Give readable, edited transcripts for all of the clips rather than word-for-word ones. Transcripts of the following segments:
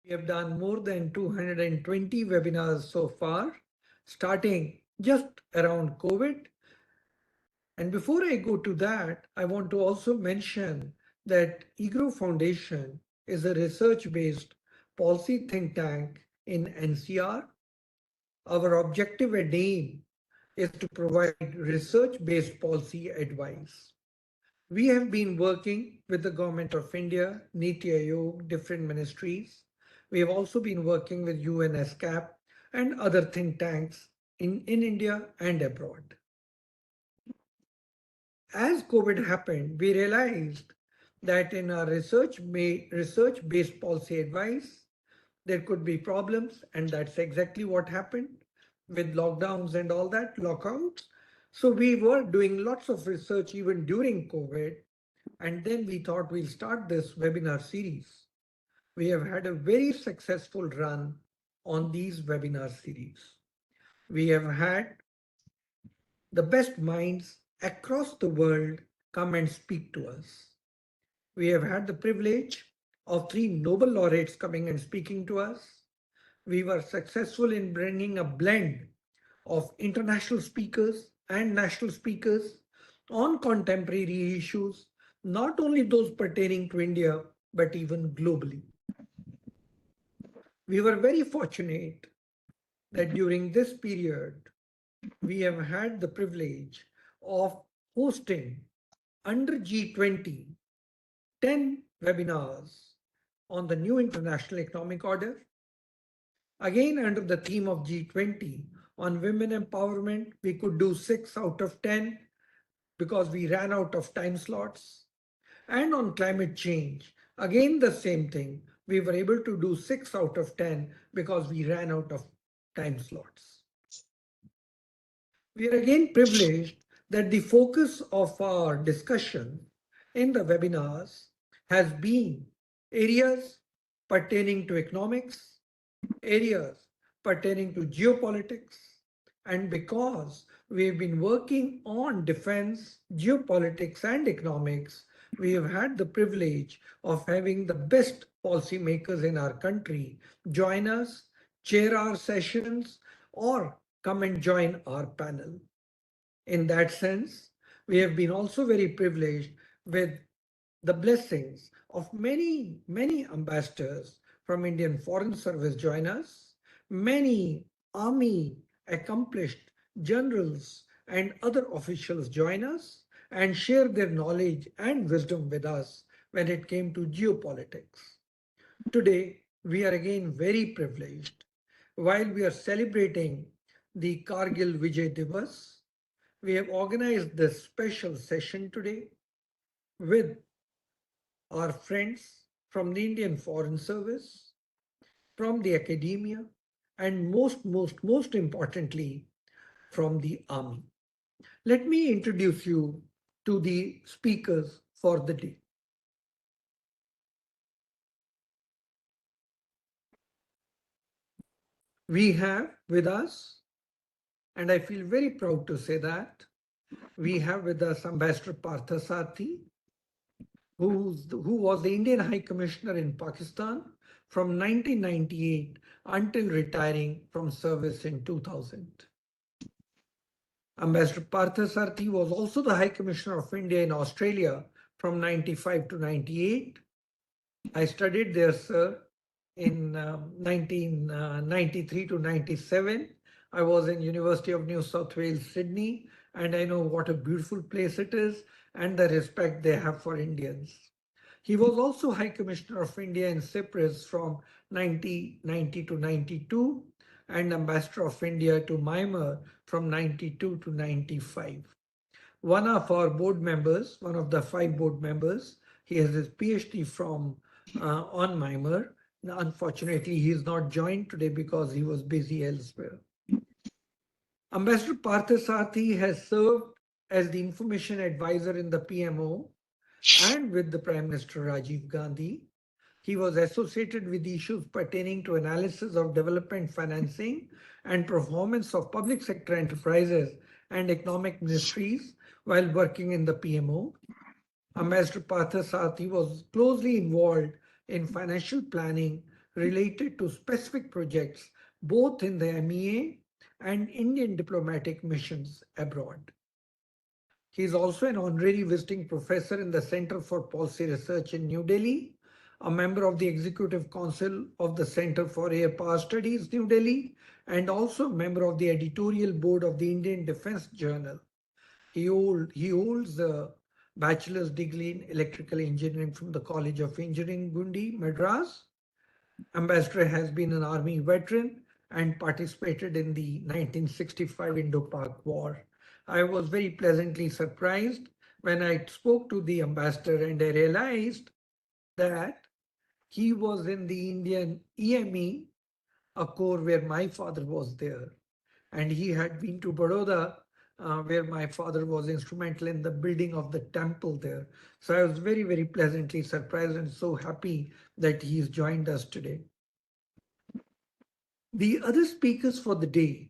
We have done more than 220 webinars so far, starting just around COVID. And before I go to that, I want to also mention that EGROW Foundation is a research-based policy think tank in NCR. Our objective and aim is to provide research-based policy advice. We have been working with the Government of India, Niti Aayog, different ministries. We have also been working with UNSCAP and other think tanks in India and abroad. As COVID happened, we realized that in our research-based policy advice, there could be problems, and that's exactly what happened with lockdowns and all that, lockouts. So we were doing lots of research even during COVID, and then we thought we'll start this webinar series. We have had a very successful run on these webinar series. We have had the best minds across the world come and speak to us. We have had the privilege of 3 Nobel laureates coming and speaking to us. We were successful in bringing a blend of international speakers and national speakers on contemporary issues, not only those pertaining to India, but even globally. We were very fortunate that during this period, we have had the privilege of hosting under G20 10 webinars on the new international economic order. Again, under the theme of G20 on women empowerment, we could do 6 out of 10 because we ran out of time slots. And on climate change, again the same thing. We were able to do 6 out of 10 because we ran out of time slots. We are again privileged that the focus of our discussion in the webinars has been areas pertaining to economics, areas pertaining to geopolitics, and because we've been working on defense, geopolitics, and economics, we have had the privilege of having the best policymakers in our country join us, chair our sessions, or come and join our panel. In that sense, we have been also very privileged with the blessings of many, many ambassadors from Indian Foreign Service join us, many army accomplished generals and other officials join us and share their knowledge and wisdom with us when it came to geopolitics. Today, we are again very privileged. While we are celebrating the Kargil Vijay Diwas, we have organized this special session today with our friends from the Indian Foreign Service, from the academia, and most importantly, from the army. Let me introduce you to the speakers for the day. We have with us, and I feel very proud to say that, we have with us Ambassador Parthasarathy, who was the Indian High Commissioner in Pakistan from 1998 until retiring from service in 2000. Ambassador Parthasarathy was also the High Commissioner of India in Australia from 95 to 98. I studied there, sir, in 1993 to 97. I was in University of New South Wales, Sydney, and I know what a beautiful place it is and the respect they have for Indians. He was also High Commissioner of India in Cyprus from 1990 to 92 and Ambassador of India to Myanmar from 92 to 95. One of our board members, one of the 5 board members, he has his PhD from on Myanmar. Unfortunately, he is not joined today because he was busy elsewhere. Ambassador Parthasarathy has served as the information advisor in the PMO and with the Prime Minister Rajiv Gandhi. He was associated with issues pertaining to analysis of development financing and performance of public sector enterprises and economic ministries while working in the PMO. Ambassador Parthasarathy was closely involved in financial planning related to specific projects both in the MEA and Indian diplomatic missions abroad. He is also an honorary visiting professor in the Center for Policy Research in New Delhi, a member of the Executive Council of the Center for Air Power Studies, New Delhi, and also a member of the editorial board of the Indian Defense Journal. He holds a bachelor's degree in electrical engineering from the College of Engineering, Gundi, Madras. Ambassador has been an army veteran and participated in the 1965 Indo-Pak War. I was very pleasantly surprised when I spoke to the ambassador and I realized that he was in the Indian EME, a corps where my father was there. And he had been to Baroda, where my father was instrumental in the building of the temple there. So I was very, very pleasantly surprised and so happy that he's joined us today. The other speakers for the day,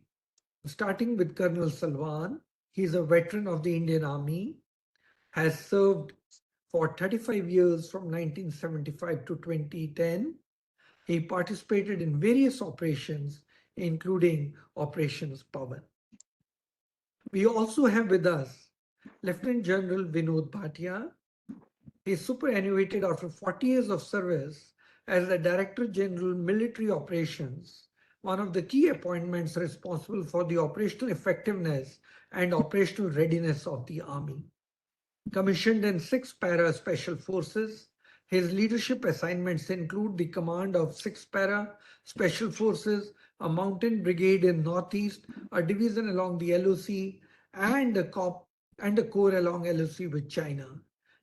starting with Colonel Salwan, he's a veteran of the Indian Army, has served for 35 years from 1975 to 2010. He participated in various operations, including Operations Pawan. We also have with us Lieutenant General Vinod Bhatia. He is superannuated after 40 years of service as the Director General Military Operations, one of the key appointments responsible for the operational effectiveness and operational readiness of the Army. Commissioned in 6 Para Special Forces, his leadership assignments include the command of 6 Para Special Forces, a mountain brigade in Northeast, a division along the LOC, and a corps along LOC with China.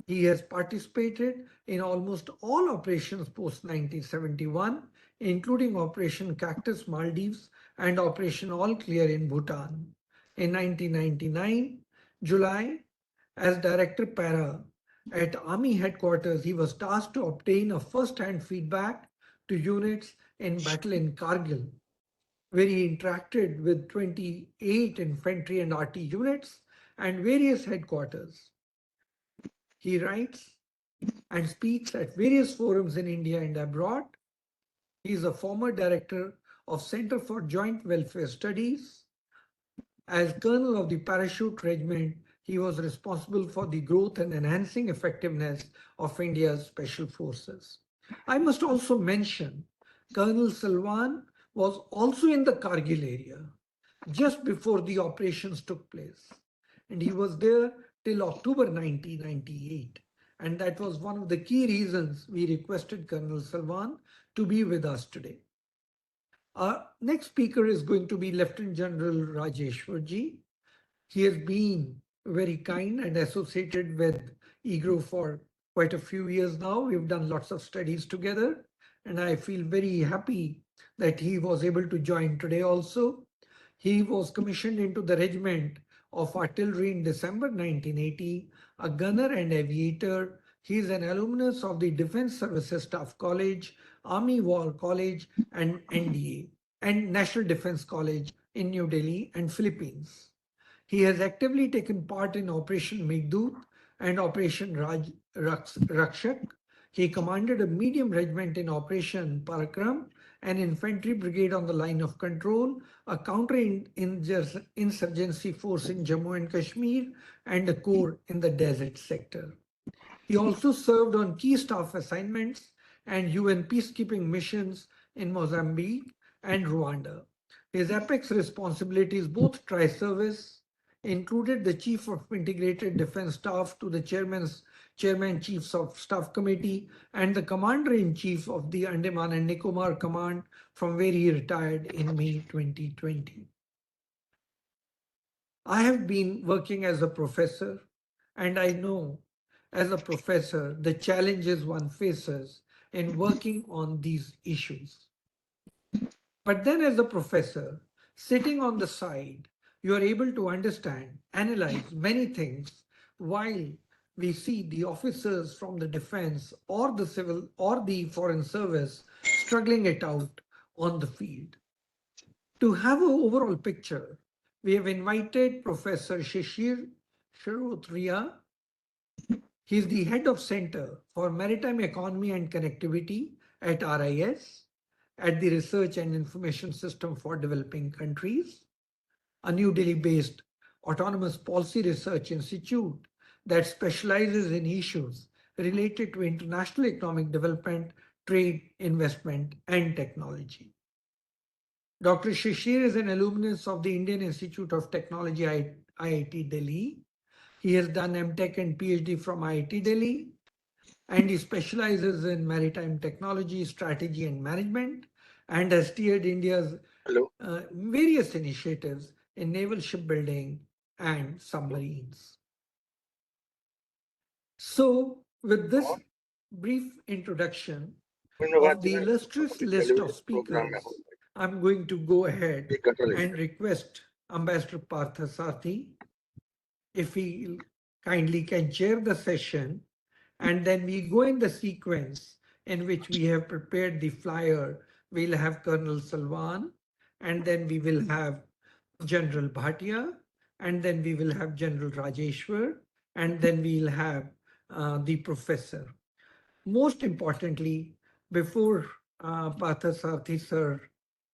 He has participated in almost all operations post 1971, including Operation Cactus Maldives and Operation All Clear in Bhutan. In 1999, July, as Director Para at Army Headquarters, he was tasked to obtain a first-hand feedback to units in battle in Kargil, where he interacted with 28 infantry and RT units and various headquarters. He writes and speaks at various forums in India and abroad. He is a former director of Center for Joint Welfare Studies. As Colonel of the Parachute Regiment, he was responsible for the growth and enhancing effectiveness of India's special forces. I must also mention Colonel Salwan was also in the Kargil area just before the operations took place. And he was there till October 1998. And that was one of the key reasons we requested Colonel Salwan to be with us today. Our next speaker is going to be Lieutenant General Rajeshwar ji. He has been very kind and associated with EGROW for quite a few years now. We've done lots of studies together, and I feel very happy that he was able to join today also. He was commissioned into the regiment of artillery in December 1980, a gunner and aviator. He is an alumnus of the Defense Services Staff College, Army War College, and NDA, and National Defense College in New Delhi and Philippines. He has actively taken part in Operation Meghdoot and Operation Rakshak. He commanded a medium regiment in Operation Parakram, an infantry brigade on the line of control, a counter-insurgency force in Jammu and Kashmir, and a corps in the desert sector. He also served on key staff assignments and UN peacekeeping missions in Mozambique and Rwanda. His apex responsibilities, both tri-service, included the Chief of Integrated Defense Staff to the Chairman Chiefs of Staff Committee and the Commander-in-Chief of the Andaman and Nicobar Command, from where he retired in May 2020. I have been working as a professor, and I know as a professor the challenges one faces in working on these issues. But then as a professor, sitting on the side, you are able to understand, analyze many things while we see the officers from the defense or the civil or the foreign service struggling it out on the field. To have an overall picture, we have invited Professor Shishir Shrotriya. He is the head of Center for Maritime Economy and Connectivity at RIS. at the Research and Information System for Developing Countries, a New Delhi-based autonomous policy research institute that specializes in issues related to international economic development, trade, investment, and technology. Dr. Shishir is an alumnus of the Indian Institute of Technology, IIT Delhi. He has done MTech and PhD from IIT Delhi, and he specializes in maritime technology, strategy, and management, and has steered India's various initiatives in naval shipbuilding and submarines. So, with this brief introduction of the illustrious list of speakers, I'm going to go ahead and request Ambassador Parthasarathy if he kindly can chair the session, and then we go in the sequence in which we have prepared the flyer. We'll have Colonel Salwan, and then we will have General Bhatia, and then we will have General Rajeshwar, and then we'll have the professor. Most importantly, before Parthasarathy sir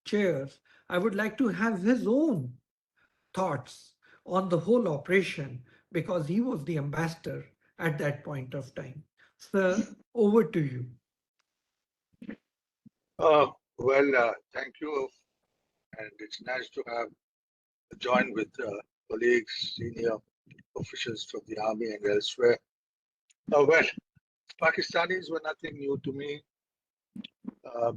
chairs, I would like to have his own thoughts on the whole operation because he was the ambassador at that point of time. Sir, over to you. Thank you. And it's nice to have joined with colleagues, senior officials from the army and elsewhere. Pakistanis were nothing new to me.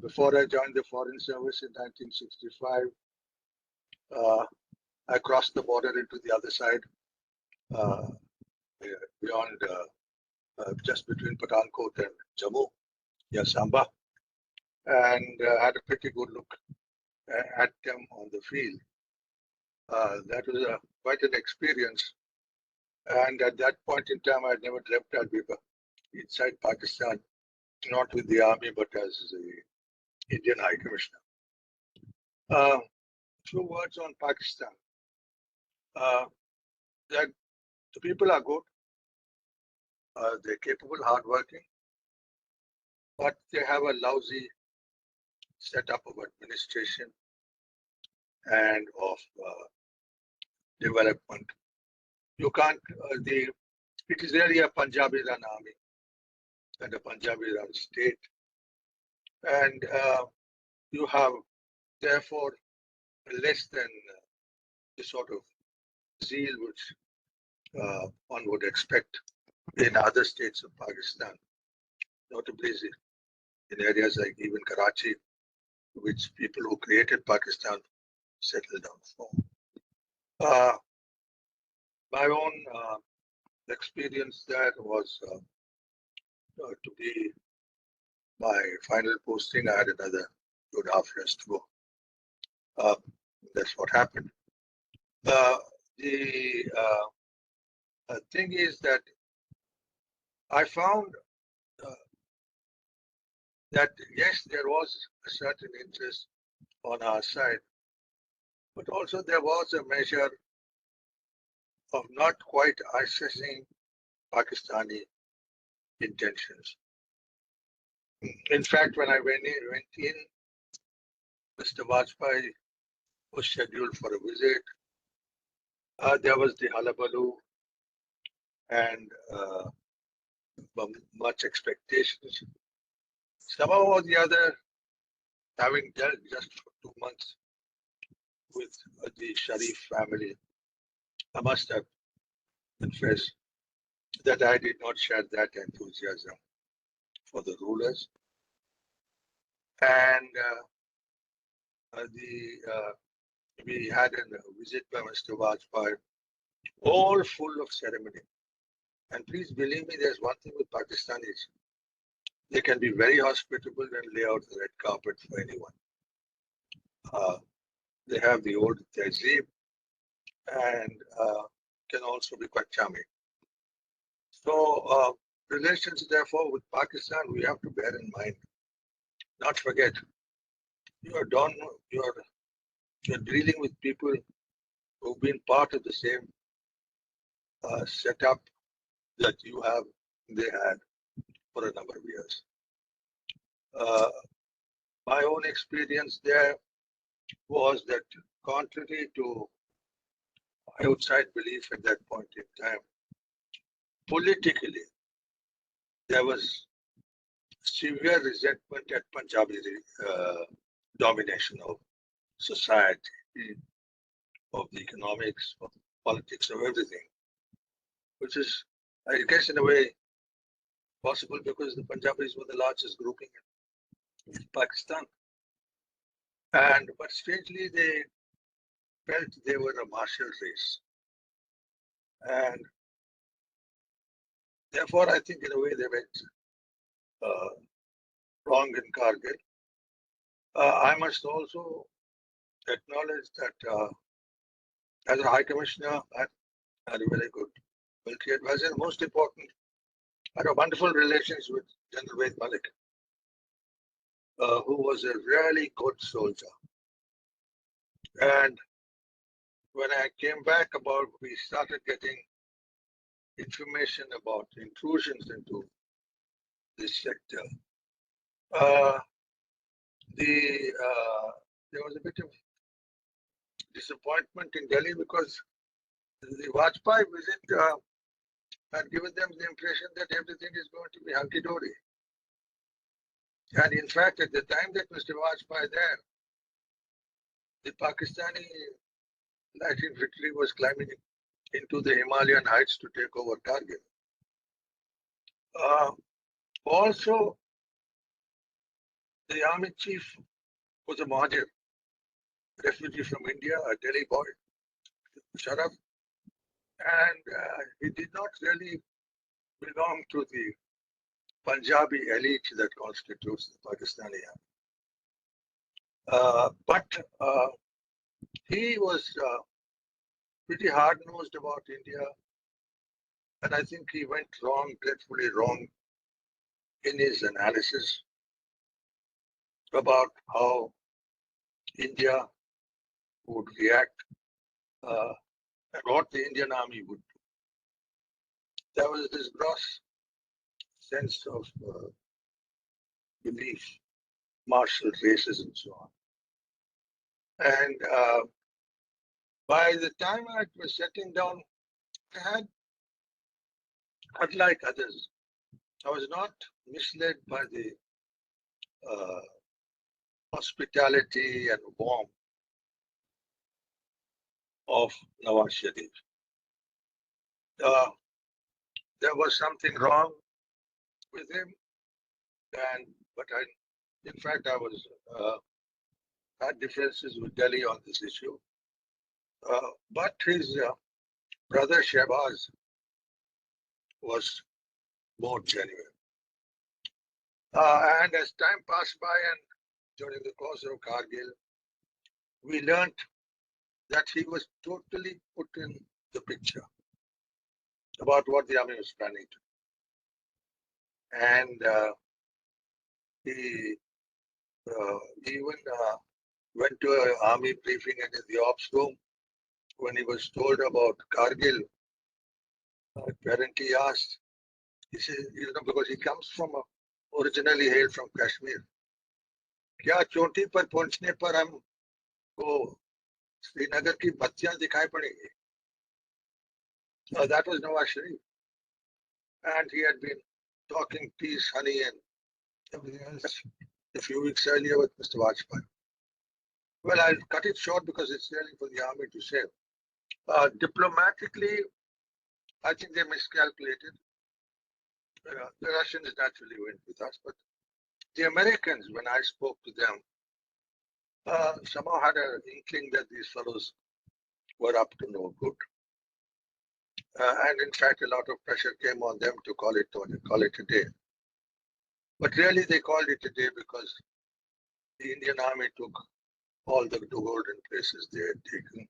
Before I joined the Foreign Service in 1965, I crossed the border into the other side, beyond, just between Pathankot and Jammu, near Samba, and had a pretty good look at them on the field. That was quite an experience. And at that point in time, I had never dreamt I'd be inside Pakistan, not with the army, but as the Indian High Commissioner. Few words on Pakistan. That the people are good, they're capable, hardworking, but they have a lousy setup of administration and of development. You can't, it is really a Punjabi run army and a Punjabi run state. And you have, therefore, less than the sort of zeal which one would expect in other states of Pakistan, notably in areas like even Karachi, which people who created Pakistan settled down for. My own experience there was to be my final posting. I had another 2.5 years to go. That's what happened. The thing is that I found that yes, there was a certain interest on our side, but also there was a measure of not quite assessing Pakistani intentions. In fact, when I went in, Mr. Vajpayee was scheduled for a visit. There was the hullabaloo and much expectations. Somehow or the other, having dealt just for 2 months with the Sharif family, I must have confessed that I did not share that enthusiasm for the rulers. And we had a visit by Mr. Vajpayee, all full of ceremony. And please believe me, there's one thing with Pakistanis. They can be very hospitable and lay out the red carpet for anyone. They have the old tehzeeb and can also be quite charming. So relations, therefore, with Pakistan, we have to bear in mind, not forget, you're dealing with people who've been part of the same setup that they had for a number of years. my own experience there was that, contrary to outside belief at that point in time, politically, there was severe resentment at Punjabi domination of society, of the economics, of politics, of everything, which is, I guess, in a way possible because the Punjabis were the largest grouping in Pakistan. But strangely, they felt they were a martial race. And therefore, I think in a way they went wrong in Kargil. I must also acknowledge that as a High Commissioner, I had a very good military advisor. Most important, I had a wonderful relations with General Ved Malik, who was a really good soldier. And when I came back we started getting information about intrusions into this sector. There was a bit of disappointment in Delhi because the Vajpayee visit had given them the impression that everything is going to be hunky-dory. And in fact, at the time that Mr. Vajpayee there, the Pakistani light infantry was climbing into the Himalayan heights to take over Kargil. Also, the army chief was a Mahajir, refugee from India, a Delhi boy, Sharaf, and he did not really belong to the Punjabi elite that constitutes the Pakistani army. But he was pretty hard-nosed about India, and I think he went wrong, dreadfully wrong, in his analysis about how India would react and what the Indian army would do. There was this gross sense of belief, martial races and so on. And by the time I was settling down, I had, unlike others, I was not misled by the hospitality and warmth of Nawaz Sharif. There was something wrong with him, but in fact, I was had differences with Delhi on this issue. But his brother Shehbaz was more genuine. And as time passed by and during the course of Kargil, we learned that he was totally put in the picture about what the army was planning to do. And he even went to an army briefing and in the ops room when he was told about Kargil. Apparently asked, he said, because he comes from originally hailed from Kashmir. क्या चोटी पर पहुंचने पर हमको श्रीनगर की बत्तियां दिखाई पड़ेंगी? That was Nawaz Sharif, and he had been talking peace, honey, and everything else a few weeks earlier with Mr. Vajpayee. Well, I'll cut it short because it's really for the army to say. Diplomatically, I think they miscalculated. The Russians naturally went with us, but the Americans, when I spoke to them, somehow had an inkling that these fellows were up to no good. And in fact, a lot of pressure came on them to call it a day. But really, they called it a day because the Indian army took all the golden places they had taken.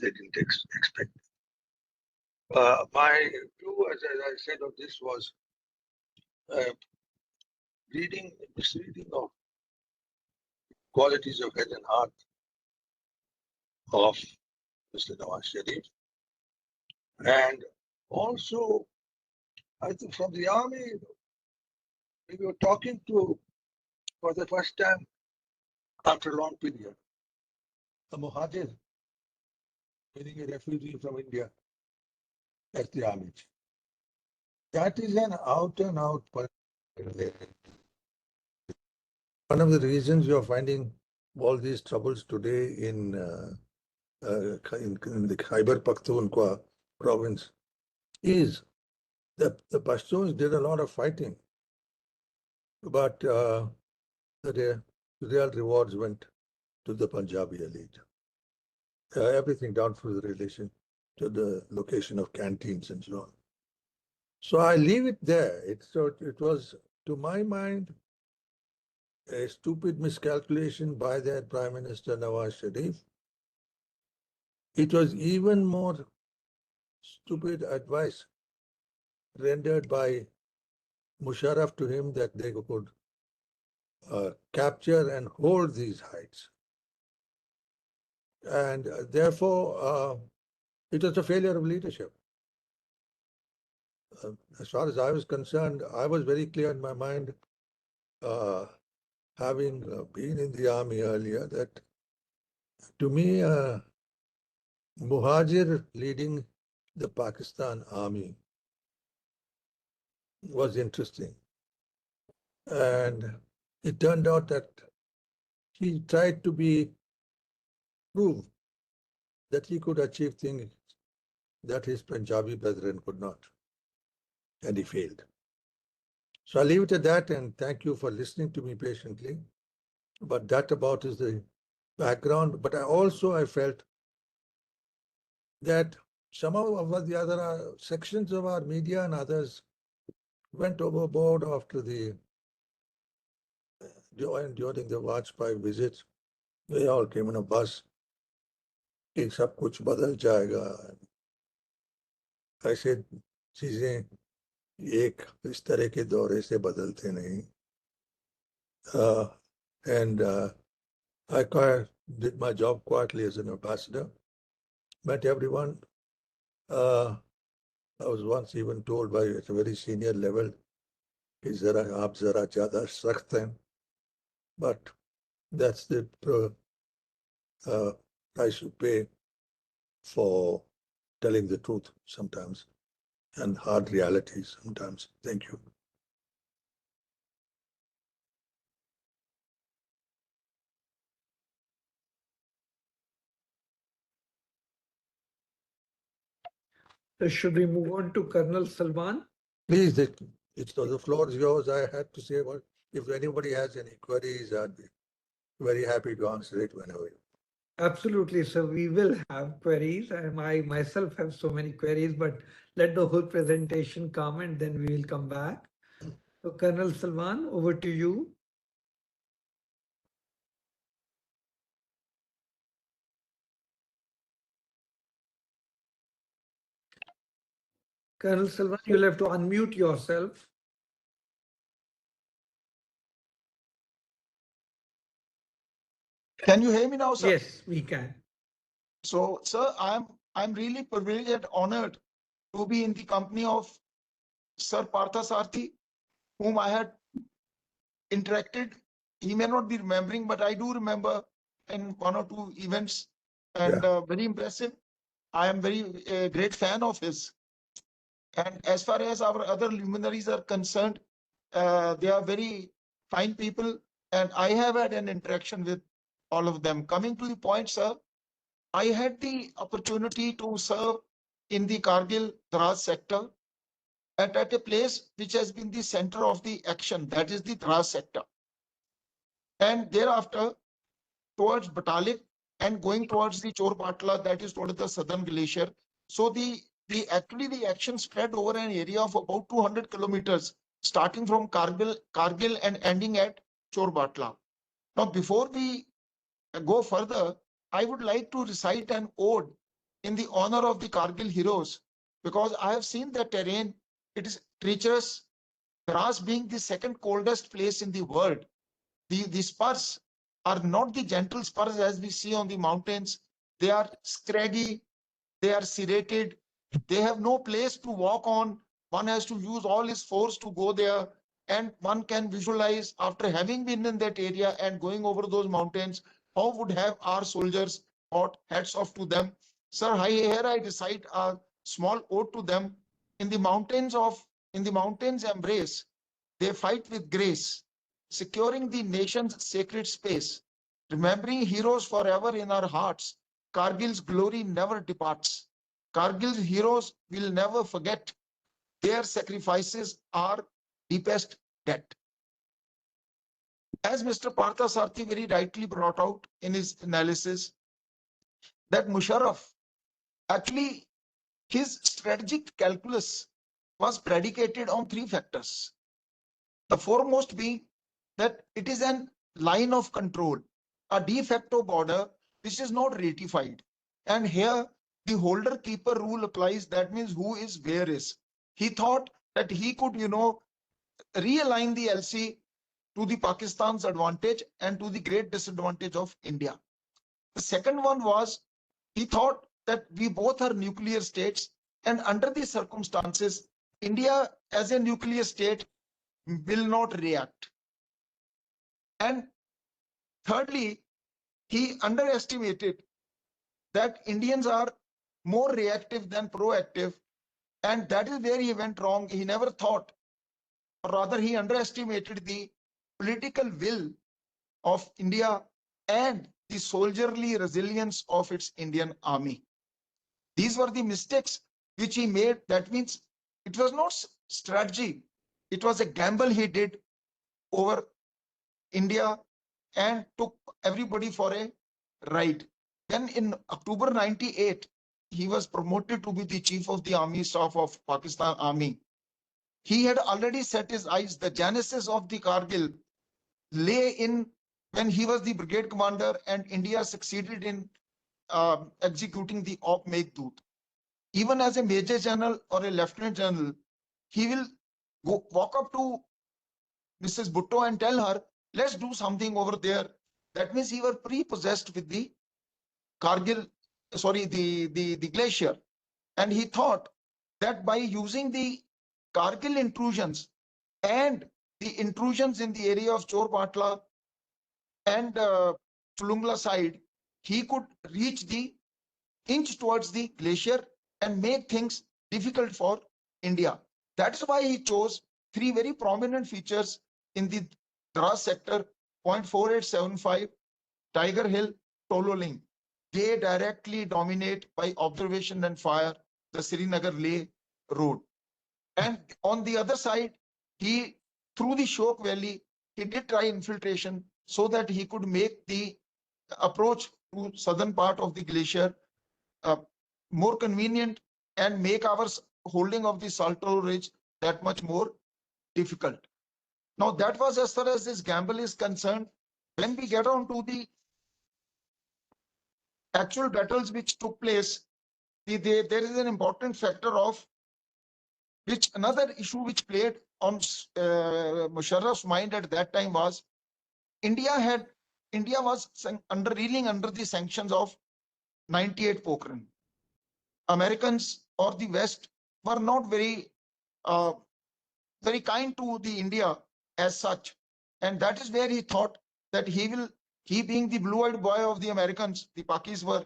They didn't expect. My view, as I said, of this was misreading of qualities of head and heart of Mr. Nawaz Sharif. And also, I think from the army, we were talking to For the first time after a long period, a Muhajir, meaning a refugee from India, as the army. That is an out and out. One of the reasons you're finding all these troubles today in the Khyber Pakhtunkhwa province is that the Pashtuns did a lot of fighting, but the real rewards went to the Punjabi elite. Everything down to the relation to the location of canteens and so on. So I leave it there. It was, to my mind, a stupid miscalculation by their Prime Minister Nawaz Sharif. It was even more stupid advice rendered by Musharraf to him that they could capture and hold these heights. And therefore, it was a failure of leadership. As far as I was concerned, I was very clear in my mind, having been in the army earlier, that to me, Muhajir leading the Pakistan army was interesting. And it turned out that he tried to prove that he could achieve things that his Punjabi brethren could not. And he failed. So I'll leave it at that, and thank you for listening to me patiently. But that about is the background. But I felt that some of the other sections of our media and others went overboard after during the Vajpayee visit. They all came in a bus. कि सब कुछ बदल जाएगा. ऐसे चीजें एक इस तरह के दौरे से बदलते नहीं. And I did my job quietly as an ambassador. Met everyone. I was once even told by at a very senior level, कि जरा आप जरा ज़्यादा सख्त हैं. But that's the price you pay for telling the truth sometimes, and hard realities sometimes. Thank you. Should we move on to Colonel Salwan? Please, the floor is yours. I had to say, well, if anybody has any queries, I'd be very happy to answer it whenever. Absolutely, sir. We will have queries. I myself have so many queries, but let the whole presentation come and then we will come back. So, Colonel Salwan, over to you. Colonel Salwan, you'll have to unmute yourself. Can you hear me now, sir? Yes, we can. So, sir, I'm really privileged and honored to be in the company of Sir Parthasarathy, whom I had interacted. He may not be remembering, but I do remember in one or two events, and very impressive. I am very great fan of his. And as far as our other luminaries are concerned, they are very fine people, and I have had an interaction with all of them. Coming to the point, sir, I had the opportunity to serve in the Kargil Dras sector at a place which has been the center of the action, that is the Dras sector. And thereafter, towards Batalik and going towards the Chor-Patla, that is towards the southern glacier. So actually the action spread over an area of about 200 kilometers, starting from Kargil and ending at Chor-Patla. Now, before we go further, I would like to recite an ode in the honor of the Kargil heroes, because I have seen the terrain. It is treacherous. Dras being the second coldest place in the world, the spurs are not the gentle spurs as we see on the mountains. They are scraggy, they are serrated, they have no place to walk on. One has to use all his force to go there. and one can visualize after having been in that area and going over those mountains, how would have our soldiers fought. Hats off to them. Sir, here I recite a small ode to them. In the mountains embrace, they fight with grace, securing the nation's sacred space. Remembering heroes forever in our hearts, Kargil's glory never departs. Kargil's heroes will never forget. Their sacrifices are deepest debt. As Mr. Parthasarathy very rightly brought out in his analysis, that Musharraf, actually, his strategic calculus was predicated on three factors. The foremost being that it is an line of control, a de facto border which is not ratified. And here the holder keeper rule applies. That means who is where is. He thought that he could, realign the LC to the Pakistan's advantage and to the great disadvantage of India. The second one was he thought that we both are nuclear states, and under these circumstances, India as a nuclear state will not react. And thirdly, he underestimated that Indians are more reactive than proactive, and that is where he went wrong. He never thought, or rather he underestimated the political will of India and the soldierly resilience of its Indian army. These were the mistakes which he made. That means it was not strategy. It was a gamble he did over India and took everybody for a ride. Then in October 98, he was promoted to be the chief of the army staff of Pakistan Army. He had already set his eyes. The genesis of the Kargil lay in when he was the brigade commander and India succeeded in executing the Op Meghdut. Even as a major general or a lieutenant general, he will walk up to Mrs. Bhutto and tell her, let's do something over there. That means he was prepossessed with the Kargil, sorry, the glacier. And he thought that by using the Kargil intrusions and the intrusions in the area of Chor Patla and Chulungla side, he could reach the inch towards the glacier and make things difficult for India. That's why he chose three very prominent features in the Dras sector: 0.4875, Tiger Hill, Tololing. They directly dominate by observation and fire the Srinagar Leh road. And on the other side, he, through the Shok Valley, he did try infiltration so that he could make the approach to southern part of the glacier more convenient and make our holding of the Saltoro Ridge that much more difficult. Now that was as far as this gamble is concerned. When we get on to the actual battles which took place, there is an important factor of which another issue which played on Musharraf's mind at that time was India was reeling under the sanctions of 98 Pokhran. Americans or the West were not very kind to the India as such, and that is where he thought that he being the blue-eyed boy of the Americans, the Pakis were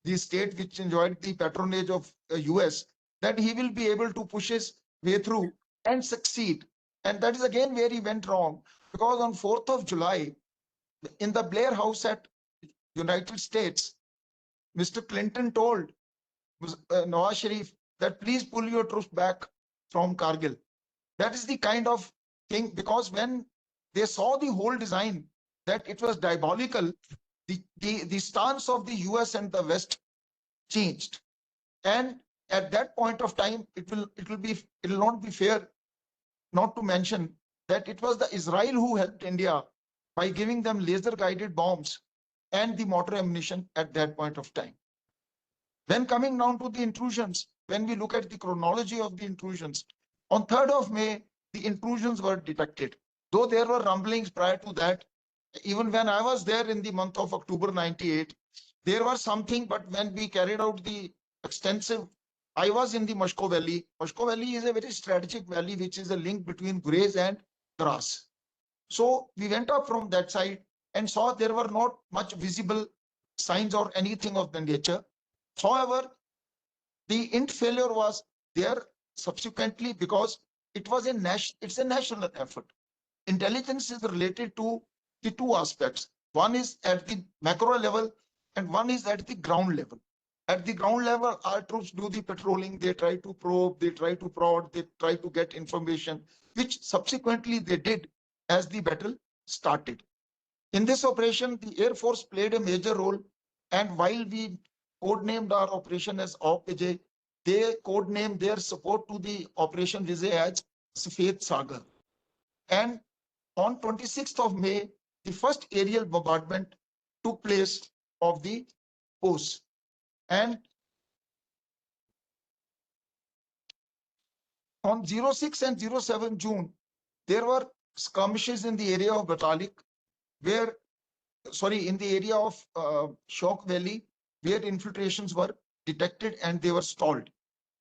the state which enjoyed the patronage of US, that he will be able to push his way through and succeed. And that is again where he went wrong, because on 4th of July, in the Blair House at United States, Mr. Clinton told Nawaz Sharif that please pull your troops back from Kargil. That is the kind of thing, because when they saw the whole design, that it was diabolical, the stance of the US and the West changed. And at that point of time, it will not be fair not to mention that it was the Israel who helped India by giving them laser guided bombs and the mortar ammunition at that point of time. Then coming down to the intrusions, when we look at the chronology of the intrusions, on 3rd of May, the intrusions were detected. Though there were rumblings prior to that, even when I was there in the month of October 98, there was something, but when we carried out the extensive, I was in the Mashko Valley. Mashko Valley is a very strategic valley, which is a link between Gurez and Dras. So we went up from that side and saw there were not much visible signs or anything of the nature. However, the int failure was there subsequently because it's a national effort. Intelligence is related to the two aspects. One is at the macro level and one is at the ground level. At the ground level, our troops do the patrolling, they try to probe, they try to prod, they try to get information, which subsequently they did as the battle started. In this operation, the Air Force played a major role, and while we codenamed our operation as Op Vijay, they codenamed their support to the Operation Vijay as Safed Sagar. And on 26th of May, the first aerial bombardment took place of the post. And on 06 and 07 June, there were skirmishes in the area of Batalik, in the area of Shok Valley, where infiltrations were detected and they were stalled.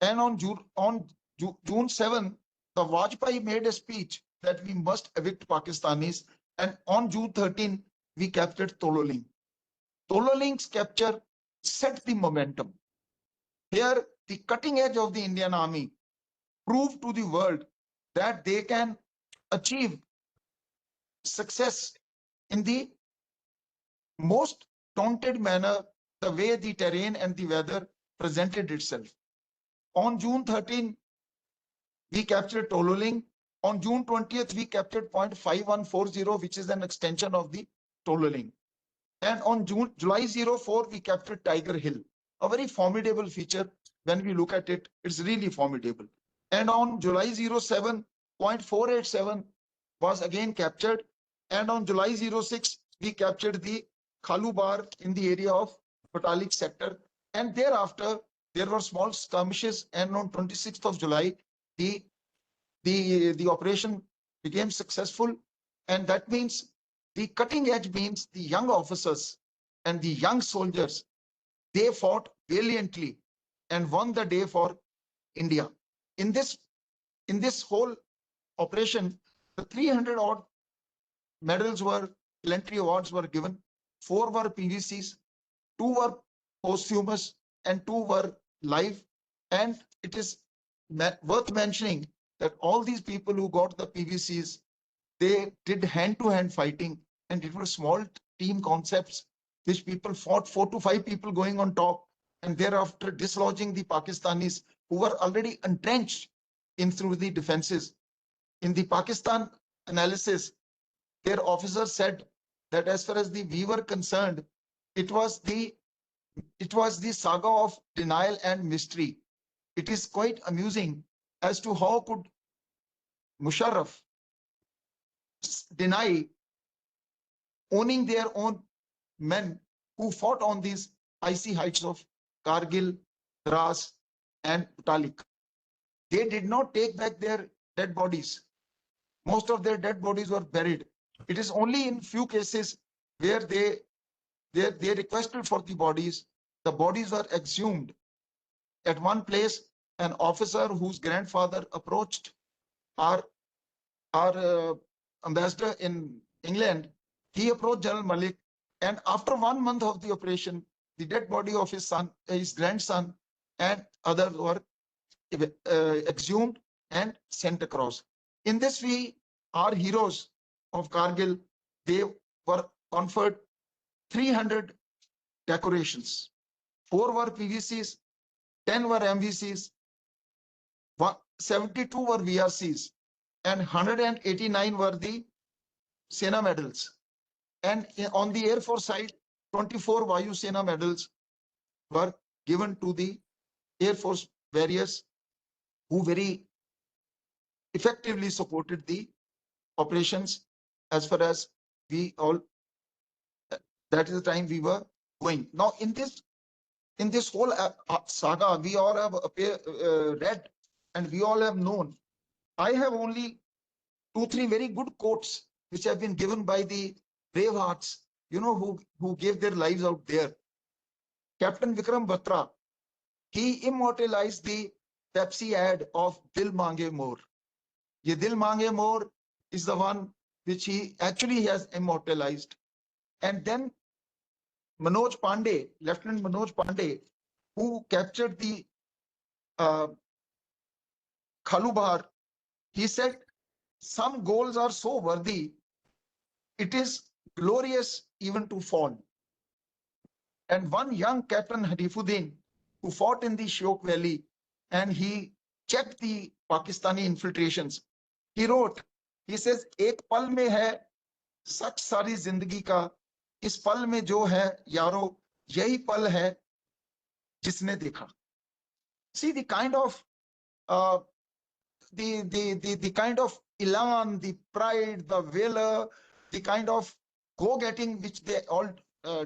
And on June 7, the Vajpayee made a speech that we must evict Pakistanis. And on June 13, we captured Tololing. Tololing's capture set the momentum. Here, the cutting edge of the Indian Army proved to the world that they can achieve success in the most daunted manner, the way the terrain and the weather presented itself. On June 13, we captured Tololing. On June 20th, we captured point 5140, which is an extension of the Tololing. And on July 04, we captured Tiger Hill, a very formidable feature. When we look at it, it's really formidable. And on July 07, point 487 was again captured. And on July 06, we captured the Khalubar in the area of Patalik sector. And thereafter, there were small skirmishes. And on 26th of July, the operation became successful. And that means the cutting edge means the young officers and the young soldiers, they fought valiantly and won the day for India. In this whole operation, the 300 odd medals were, gallantry awards were given. 4 were PVCs, 2 were posthumous, and 2 were live. And it is worth mentioning that all these people who got the PVCs, they did hand-to-hand fighting, and it was small team concepts, which people fought 4 to 5 people going on top, and thereafter dislodging the Pakistanis who were already entrenched in through the defenses. In the Pakistan analysis, their officers said that as far as we were concerned, it was the saga of denial and mystery. It is quite amusing as to how could Musharraf deny owning their own men who fought on these icy heights of Kargil, Dras, and Patalik. They did not take back their dead bodies. Most of their dead bodies were buried. It is only in few cases where they requested for the bodies. The bodies were exhumed. At one place, an officer whose grandfather approached our ambassador in England, he approached General Malik, and after 1 month of the operation, the dead body of his son, his grandson, and others were exhumed and sent across. In this way, our heroes of Kargil, they were conferred 300 decorations. 4 were PVCs, 10 were MVCs, 72 were VRCs, and 189 were the Sena medals. And on the Air Force side, 24 Vayu Sena medals were given to the Air Force warriors who very effectively supported the operations as far as we all, that is the time we were going. Now, in this whole saga, we all have read and we all have known. I have only 2-3 very good quotes which have been given by the brave hearts, who gave their lives out there. Captain Vikram Batra, he immortalized the Pepsi ad of Dil Mange More. Ye Dil Mange More is the one which he actually has immortalized. And then Manoj Pandey, Lieutenant Manoj Pandey, who captured the Khalubar, he said, some goals are so worthy, it is glorious even to fall. And one young Captain Harifuddin, who fought in the Shyok Valley, and he checked the Pakistani infiltrations, he wrote, he says, एक पल में है सच सारी जिंदगी का, इस पल में जो है यारो, यही पल है जिसने देखा. See the kind of the kind of elan, the pride, the valor, the kind of go-getting which they all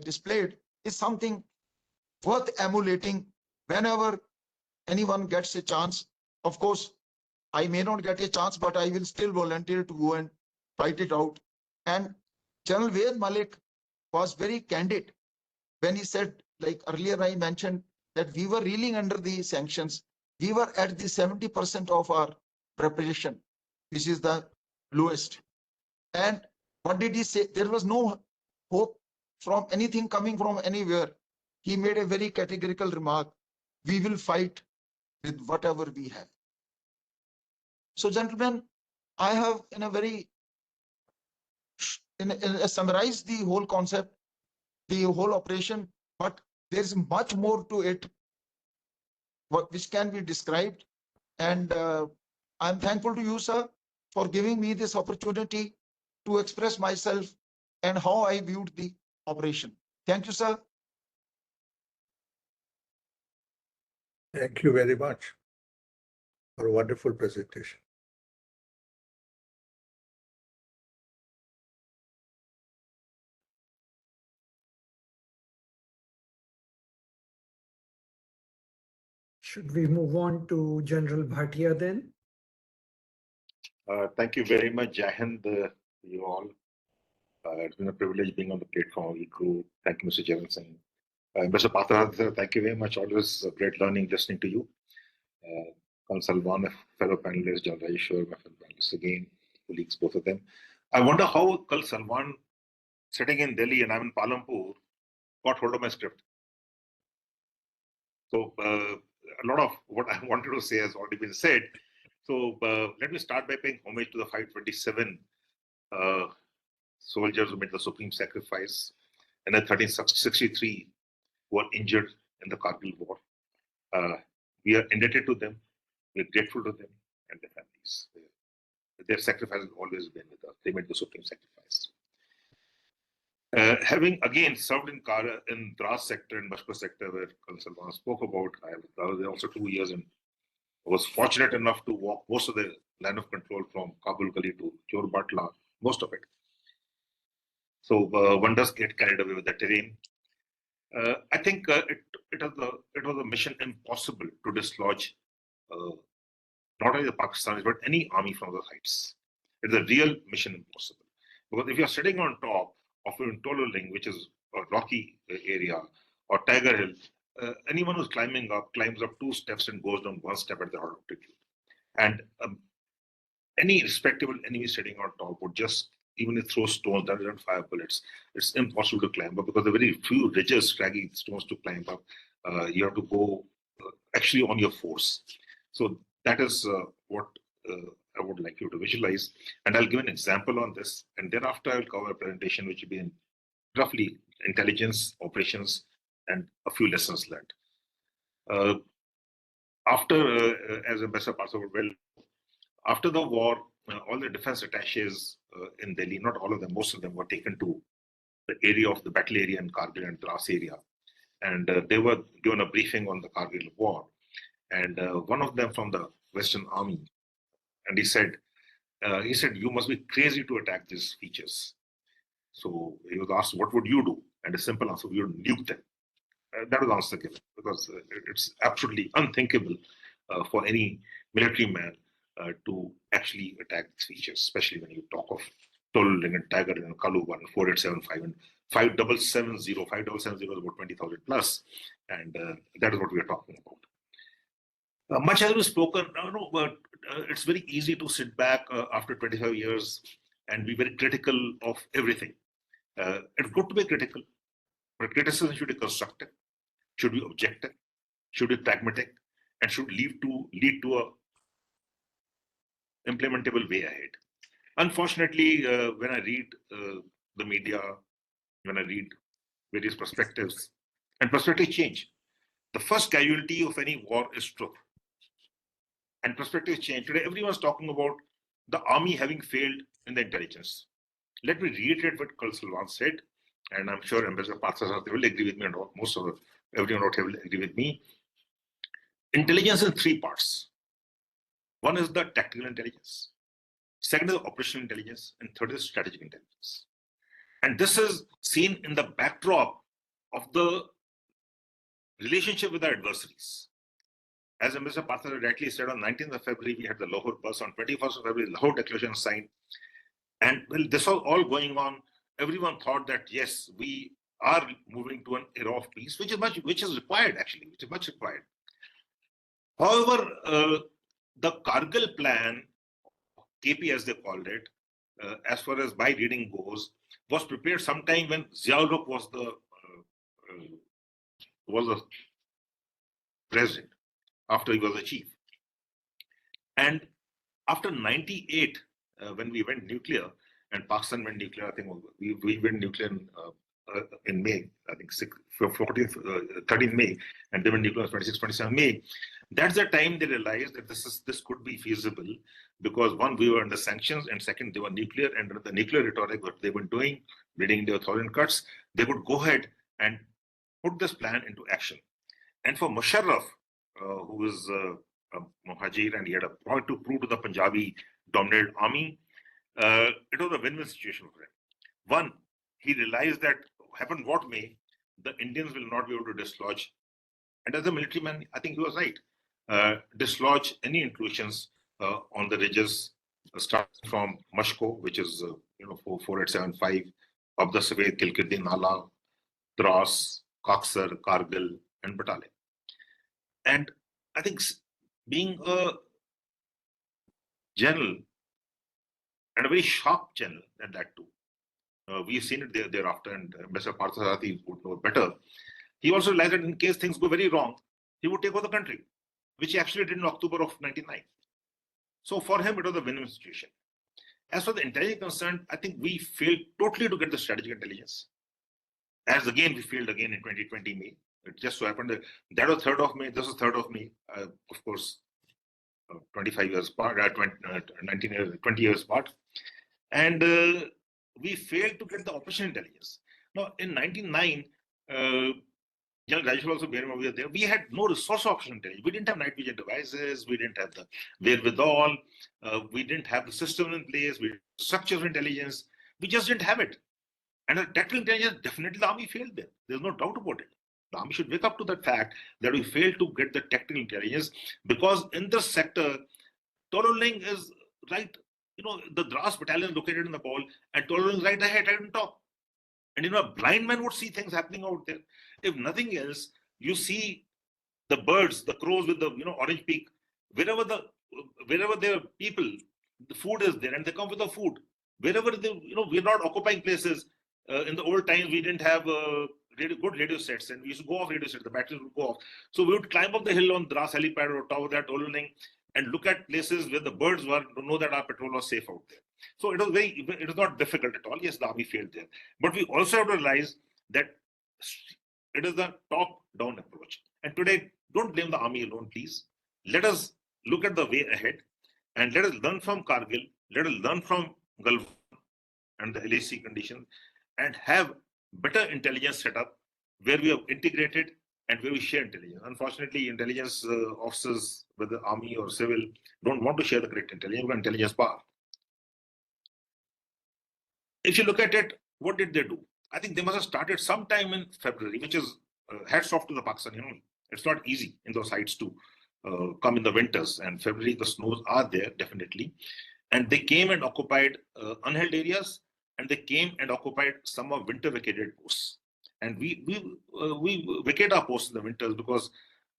displayed is something worth emulating whenever anyone gets a chance. Of course, I may not get a chance, but I will still volunteer to go and fight it out. And General Ved Malik was very candid when he said, like earlier I mentioned, that we were reeling under the sanctions. We were at the 70% of our preparation, which is the lowest. And what did he say? There was no hope from anything coming from anywhere. He made a very categorical remark. We will fight with whatever we have. So, gentlemen, I have in a very summarized the whole concept, the whole operation, but there is much more to it, which can be described. And I'm thankful to you, sir, for giving me this opportunity to express myself and how I viewed the operation. Thank you, sir. Thank you very much for a wonderful presentation. Should we move on to General Bhatia then? Thank you very much, Jahind, you all. It's been a privilege being on the platform of EGROW. Thank you, Mr. Javan. Mr. Parthasarathy, thank you very much. Always a great learning listening to you. Salwan, fellow panelists, John Rajeshwar, my fellow panelists again, colleagues, both of them. I wonder how Salwan, sitting in Delhi and I'm in Palampur, got hold of my script. So a lot of what I wanted to say has already been said. So let me start by paying homage to the 527 soldiers who made the supreme sacrifice and the 1363 who were injured in the Kargil war. We are indebted to them. We're grateful to them and their families. Their sacrifice has always been with us. They made the supreme sacrifice. Having again served in Dras sector and Bajpur sector, where Salwan spoke about, I was there also 2 years and was fortunate enough to walk most of the line of control from Kabul Gully to Chor Batla, most of it. So one does get carried away with the terrain. I think it was a mission impossible to dislodge not only the Pakistanis but any army from the heights. It's a real mission impossible, because if you're sitting on top of an Tololing, which is a rocky area, or Tiger Hill, anyone who's climbs up 2 steps and goes down 1 step at the altitude. And any respectable enemy sitting on top would just, even if throw stones, that doesn't fire bullets. It's impossible to climb up because there are very few ridges, scraggy stones to climb up. You have to go actually on your force. So that is what I would like you to visualize. And I'll give an example on this. And thereafter, I'll cover a presentation which will be in roughly intelligence, operations, and a few lessons learned. As Ambassador Parthasarathy well, after the war, all the defense attaches in Delhi, not all of them, most of them were taken to the area of the battle area in Kargil and Dras area. And they were given a briefing on the Kargil war. And one of them from the Western Army, and he said, you must be crazy to attack these features. So he was asked, what would you do? And a simple answer, we would nuke them. That was the answer given, because it's absolutely unthinkable for any military man to actually attack these features, especially when you talk of Tololing and Tiger and Kaluban and 4875 and 5770. 5770 is about 20,000 plus, and that is what we are talking about. Much has been spoken. it's very easy to sit back after 25 years and be very critical of everything. It's good to be critical, but criticism should be constructive, should be objective, should be pragmatic, and should lead to a implementable way ahead. Unfortunately, when I read the media, when I read various perspectives, and perspectives change. The first casualty of any war is truth. And perspectives change. Today, everyone's talking about the army having failed in the intelligence. Let me reiterate what Colonel Salwan said, and I'm sure Ambassador Parthasarathy will agree with me, and most of everyone out here will agree with me. Intelligence in three parts. One is the tactical intelligence, second is operational intelligence, and third is strategic intelligence. And this is seen in the backdrop of the relationship with our adversaries. As Mr. Parthasarathy rightly said, on 19th of February, we had the Lahore bus. On 21st of February, Lahore Declaration signed. And well, this was all going on. Everyone thought that, yes, we are moving to an era of peace, which is required, actually, which is much required. However, the Kargil plan, KP as they called it, as far as my reading goes, was prepared sometime when Ziaul was the president, after he was the chief. And after 98, when we went nuclear, and Pakistan went nuclear, I think we went nuclear in May, I think 13th May, and they went nuclear on 26, 27 May. That's the time they realized that this could be feasible, because one, we were under sanctions, and second, they were nuclear, and under the nuclear rhetoric, what they were doing, leading their 1,000 cuts, they would go ahead and put this plan into action. And for Musharraf, who is a Muhajir, and he had a point to prove to the Punjabi-dominated army, it was a win-win situation for him. One, he realized that happen what may, the Indians will not be able to dislodge. And as a military man, I think he was right. Dislodge any intrusions on the ridges, starting from Mashko, which is 4875, up the Safed, Kilkirdi, Nala, Dras, Kaksar, Kargil, and Batale. And I think being a general, and a very sharp general at that too, we've seen it thereafter, and Mr. Parthasarathy would know better. He also realized that in case things go very wrong, he would take over the country, which he actually did in October of 99. So for him, it was a win-win situation. As for the intelligence concerned, I think we failed totally to get the strategic intelligence. As again, we failed again in 2020 May. It just so happened that was 3rd of May, this was 3rd of May, of course, 25 years apart, 20 years apart. And we failed to get the operational intelligence. Now, in 99, General Rajeshwar also, bear in mind, we were there. We had no resource of operational intelligence. We didn't have night vision devices. We didn't have the wherewithal. We didn't have the system in place. We structures of intelligence. We just didn't have it. And the tactical intelligence, definitely the army failed there. There's no doubt about it. The army should wake up to that fact that we failed to get the tactical intelligence, because in this sector, Tololing is right, the Dras battalion is located in the ball, and Tololing is right ahead, right on top. And a blind man would see things happening out there. If nothing else, you see the birds, the crows with the orange beak, wherever there are people, the food is there, and they come with the food. Wherever we're not occupying places. In the old times, we didn't have good radio sets, and we used to go off radio sets. The batteries would go off. So we would climb up the hill on Dras helipad or top of that Tololing and look at places where the birds were to know that our patrol was safe out there. So it was not difficult at all. Yes, the army failed there. But we also have to realize that it is the top-down approach. And today, don't blame the army alone, please. Let us look at the way ahead, and let us learn from Kargil, let us learn from Gulf and the LAC conditions, and have better intelligence setup where we have integrated and where we share intelligence. Unfortunately, intelligence officers, whether army or civil, don't want to share the correct intelligence power. If you look at it, what did they do? I think they must have started sometime in February, which is hats off to the Pakistani. It's not easy in those heights to come in the winters, and February the snows are there definitely. And they came and occupied unheld areas, and they came and occupied some of winter vacated posts. And we vacate our posts in the winters because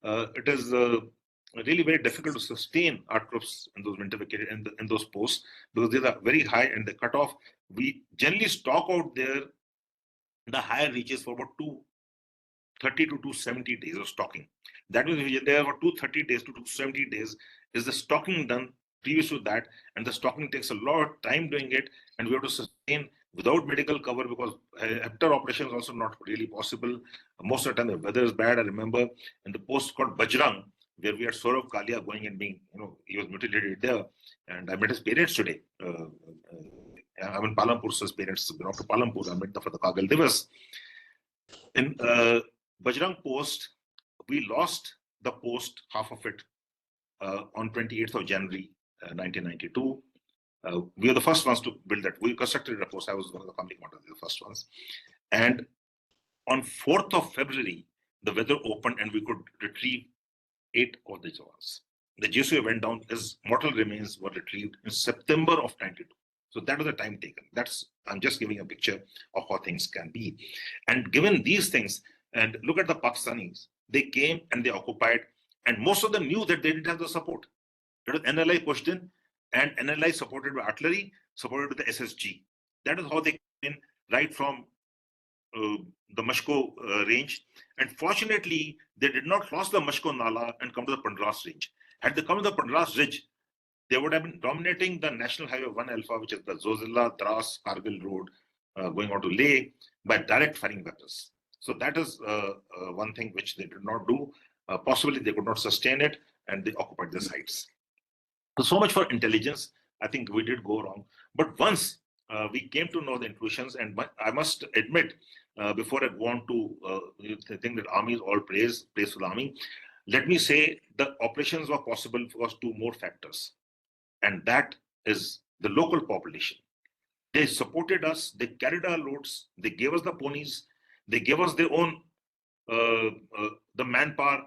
it is really very difficult to sustain our troops in those winter vacation in those posts because they are very high and the cutoff. We generally stock out there the higher reaches for about 230 to 270 days of stocking. That means there were 230 days to 270 days is the stocking done previous to that, and the stocking takes a lot of time doing it, and we have to sustain without medical cover because after operation is also not really possible. Most of the time the weather is bad. I remember in the post called Bajrang, where we had Saurav Kalia going and being, he was mutilated there, and I met his parents today. I'm in Palampur, so his parents belong to Palampur. I met them for the Kargil Diwas. In Bajrang Post, we lost the post, half of it, on 28th of January 1992. We were the first ones to build that. We constructed the post. I was one of the company commanders, the first ones. And on 4th of February, the weather opened and we could retrieve 8 of the Jawans. The GSOA went down. His mortal remains were retrieved in September of 92. So that was the time taken. I'm just giving a picture of how things can be. And given these things, and look at the Pakistanis, they came and they occupied, and most of them knew that they didn't have the support. It was NLI pushed in, and NLI supported by artillery, supported with the SSG. That is how they came in, right from the Mashko range. And fortunately, they did not cross the Mashko Nala and come to the Pandras range. Had they come to the Pandras ridge, they would have been dominating the National Highway 1 Alpha, which is the Zozilla, Dras, Kargil road, going on to Leh by direct firing weapons. So that is one thing which they did not do. Possibly they could not sustain it, and they occupied the sites. So much for intelligence. I think we did go wrong. But once we came to know the intrusions, and I must admit, before I go on to think that army is all praise to the army, let me say the operations were possible because 2 more factors. And that is the local population. They supported us, they carried our loads, they gave us the ponies, they gave us their own, the manpower,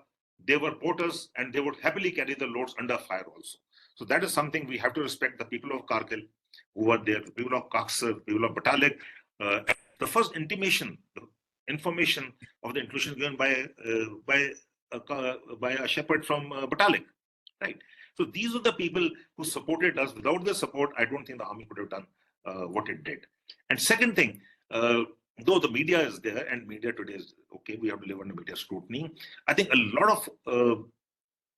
they were porters, and they would happily carry the loads under fire also. So that is something we have to respect the people of Kargil who were there, the people of Kaksar, people of Batalik. The first information of the intrusion given by a shepherd from Batalik, right? So these are the people who supported us. Without their support, I don't think the army could have done what it did. And second thing, though the media is there, and media today is okay, we have to live under media scrutiny. I think a lot of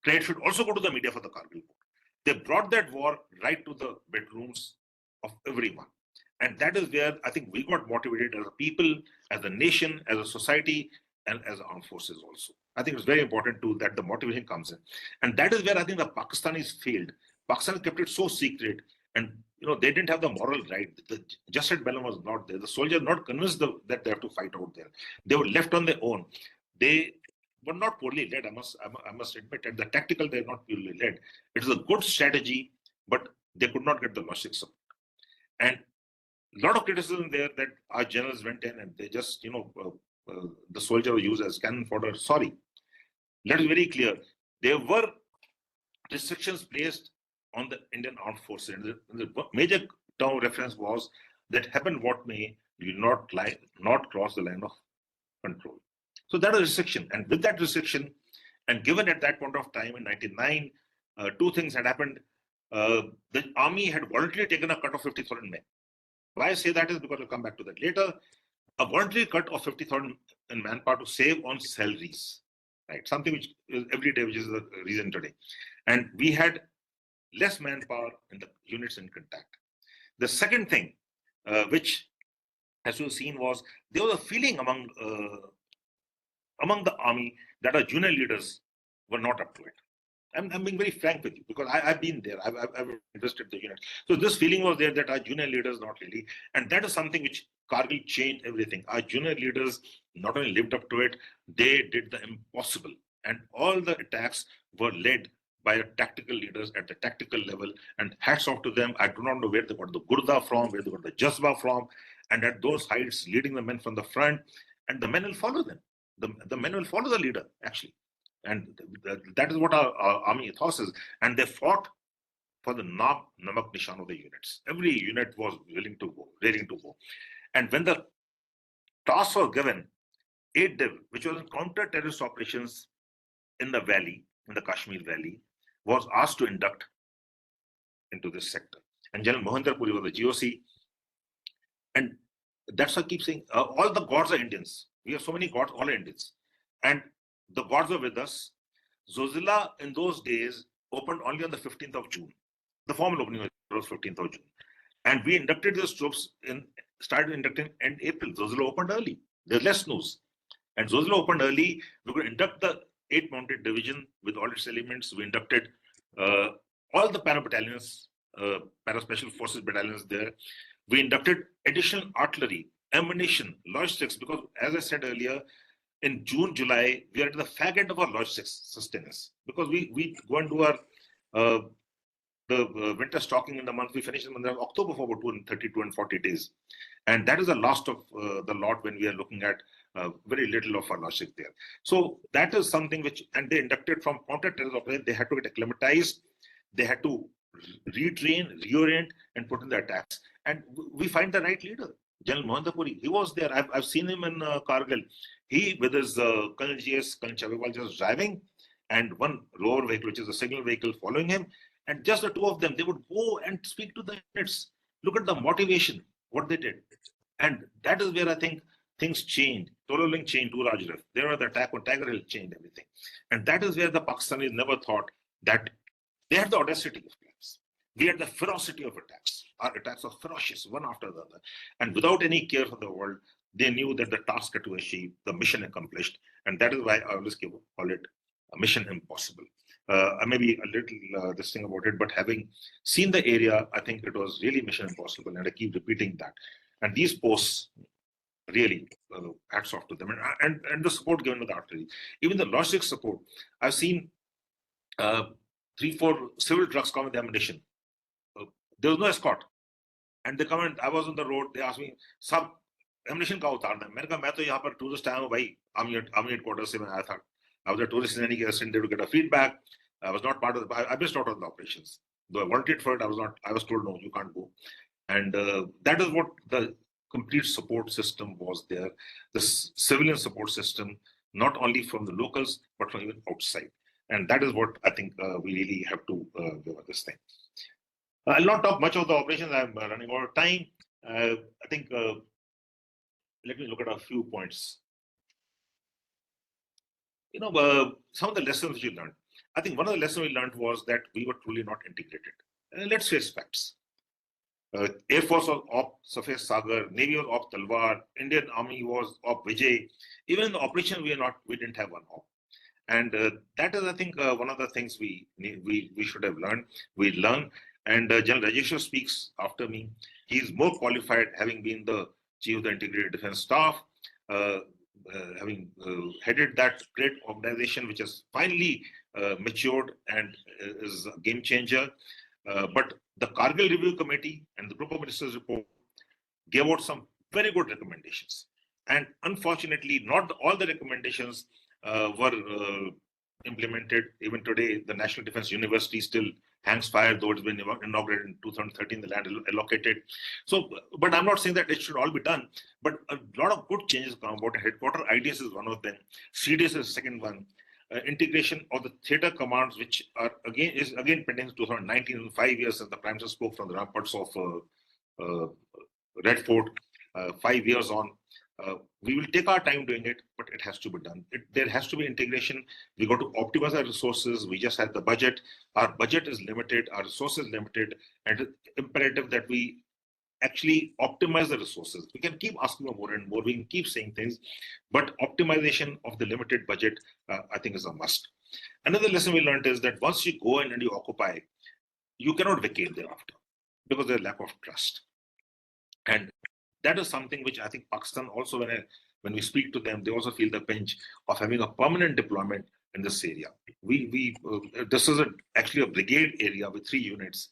credit should also go to the media for the Kargil war. They brought that war right to the bedrooms of everyone. And that is where I think we got motivated as a people, as a nation, as a society, and as armed forces also. I think it's very important too that the motivation comes in. And that is where I think the Pakistanis failed. Pakistan kept it so secret, and they didn't have the moral right. The Justed Bellum was not there. The soldiers not convinced that they have to fight out there. They were left on their own. They were not poorly led, I must admit. At the tactical, they're not poorly led. It is a good strategy, but they could not get the logistic support. And a lot of criticism there that our generals went in and they just, the soldier was used as cannon fodder. Sorry. Let us be very clear. There were restrictions placed on the Indian armed forces. And the major term reference was that happen what may, you not cross the line of control. So that is a restriction. And with that restriction, and given at that point of time in 99, 2 things had happened. The army had voluntarily taken a cut of 50,000 men. Why I say that is because we'll come back to that later. A voluntary cut of 50,000 in manpower to save on salaries, right? Something which is every day, which is the reason today. And we had less manpower in the units in contact. The second thing, which as you've seen, was there was a feeling among the army that our junior leaders were not up to it. I'm being very frank with you because I've been there. I've invested the unit. So this feeling was there that our junior leaders not really, and that is something which Kargil changed everything. Our junior leaders not only lived up to it, they did the impossible, and all the attacks were led by our tactical leaders at the tactical level. And hats off to them. I do not know where they got the Gurda from, where they got the Jazba from, and at those heights, leading the men from the front, and the men will follow them. The men will follow the leader actually. And that is what our army ethos is. And they fought for the namak nishan of the units. Every unit was willing to go. And when the task was given, 8 Div, which was in counter-terrorist operations in the valley, in the Kashmir Valley was asked to induct into this sector. And General Mohinder Puri was the GOC. And that's why I keep saying all the gods are Indians. We have so many gods, all are Indians. And the gods are with us. Zozilla in those days opened only on the 15th of June. The formal opening was 15th of June. And we inducted those troops started inducting end April. Zozilla opened early. There's less news. And Zozilla opened early. We could induct the 8th Mounted Division with all its elements. We inducted all the para battalions, para special forces battalions there. We inducted additional artillery, ammunition, logistics, because as I said earlier, in June, July, we are at the fag end of our logistics sustenance because we go and do our the winter stocking in the month. We finish in the month of October for about 232 and 40 days. And that is the last of the lot when we are looking at very little of our logistics there. So that is something which, and they inducted from counter-terrorist operation, they had to get acclimatized, they had to retrain, reorient, and put in the attacks. And we find the right leader, General Mohinder Puri. He was there. I've seen him in Kargil. He, with his Colonel GS, Colonel Chaviwal, just driving, and one rover vehicle, which is a signal vehicle, following him. And just the two of them, they would go and speak to the units. Look at the motivation, what they did. And that is where I think things changed. Tololing changed to Rajeshwar. There was the attack on Tiger Hill, changed everything. And that is where the Pakistanis never thought that they had the audacity of plans. We had the ferocity of attacks. Our attacks were ferocious, one after the other. And without any care for the world, they knew that the task had to achieve, the mission accomplished. And that is why I always call it a mission impossible. I may be a little this thing about it, but having seen the area, I think it was really mission impossible. And I keep repeating that. And these posts, really, hats off to them. And the support given to the artillery. Even the logistics support. I've seen 3-4 civil trucks come with ammunition. There was no escort. And they come and I was on the road, they asked me, Sab, ammunition ka utarna hai? मैंने कहा मैं तो यहाँ पर tourist आया हूँ भाई, army headquarters से मैं आया था. I was a tourist in any case, and there to get a feedback. I was not part of I missed out on the operations. Though I volunteered for it, I was told, no, you can't go. And that is what the complete support system was there. The civilian support system, not only from the locals, but from even outside. And that is what I think we really have to give this thing. I'll not talk much of the operations. I'm running out of time. I think, let me look at a few points. You know, some of the lessons we learned. I think one of the lessons we learned was that we were truly not integrated. Let's face facts. Air Force was op Safed Sagar, Navy was op Talwar, Indian Army was op Vijay. Even in the operation, we didn't have one op. And that is, I think, one of the things we should have learned. We learned. And General Rajeshwar speaks after me. He is more qualified, having been the Chief of the Integrated Defense Staff, having headed that great organization, which has finally matured and is a game changer. But the Kargil Review Committee and the Group of Ministers report gave out some very good recommendations. And unfortunately, not all the recommendations were implemented. Even today, the National Defense University still hangs fire, though it's been inaugurated in 2013, the land allocated. So, but I'm not saying that it should all be done, but a lot of good changes come about. Headquarter IDS is one of them. CDS is the second one. Integration of the theater commands, which are again pending 2019, in 5 years since the Prime Minister spoke from the ramparts of Red Fort, 5 years on. We will take our time doing it, but it has to be done. There has to be integration. We got to optimize our resources. We just had the budget. Our budget is limited. Our resources limited, and it's imperative that we actually optimize the resources. We can keep asking for more and more. We can keep saying things, but optimization of the limited budget, I think, is a must. Another lesson we learned is that once you go in and you occupy, you cannot vacate thereafter because there's lack of trust. And that is something which I think Pakistan also, when we speak to them, they also feel the pinch of having a permanent deployment in this area. This is actually a brigade area with 3 units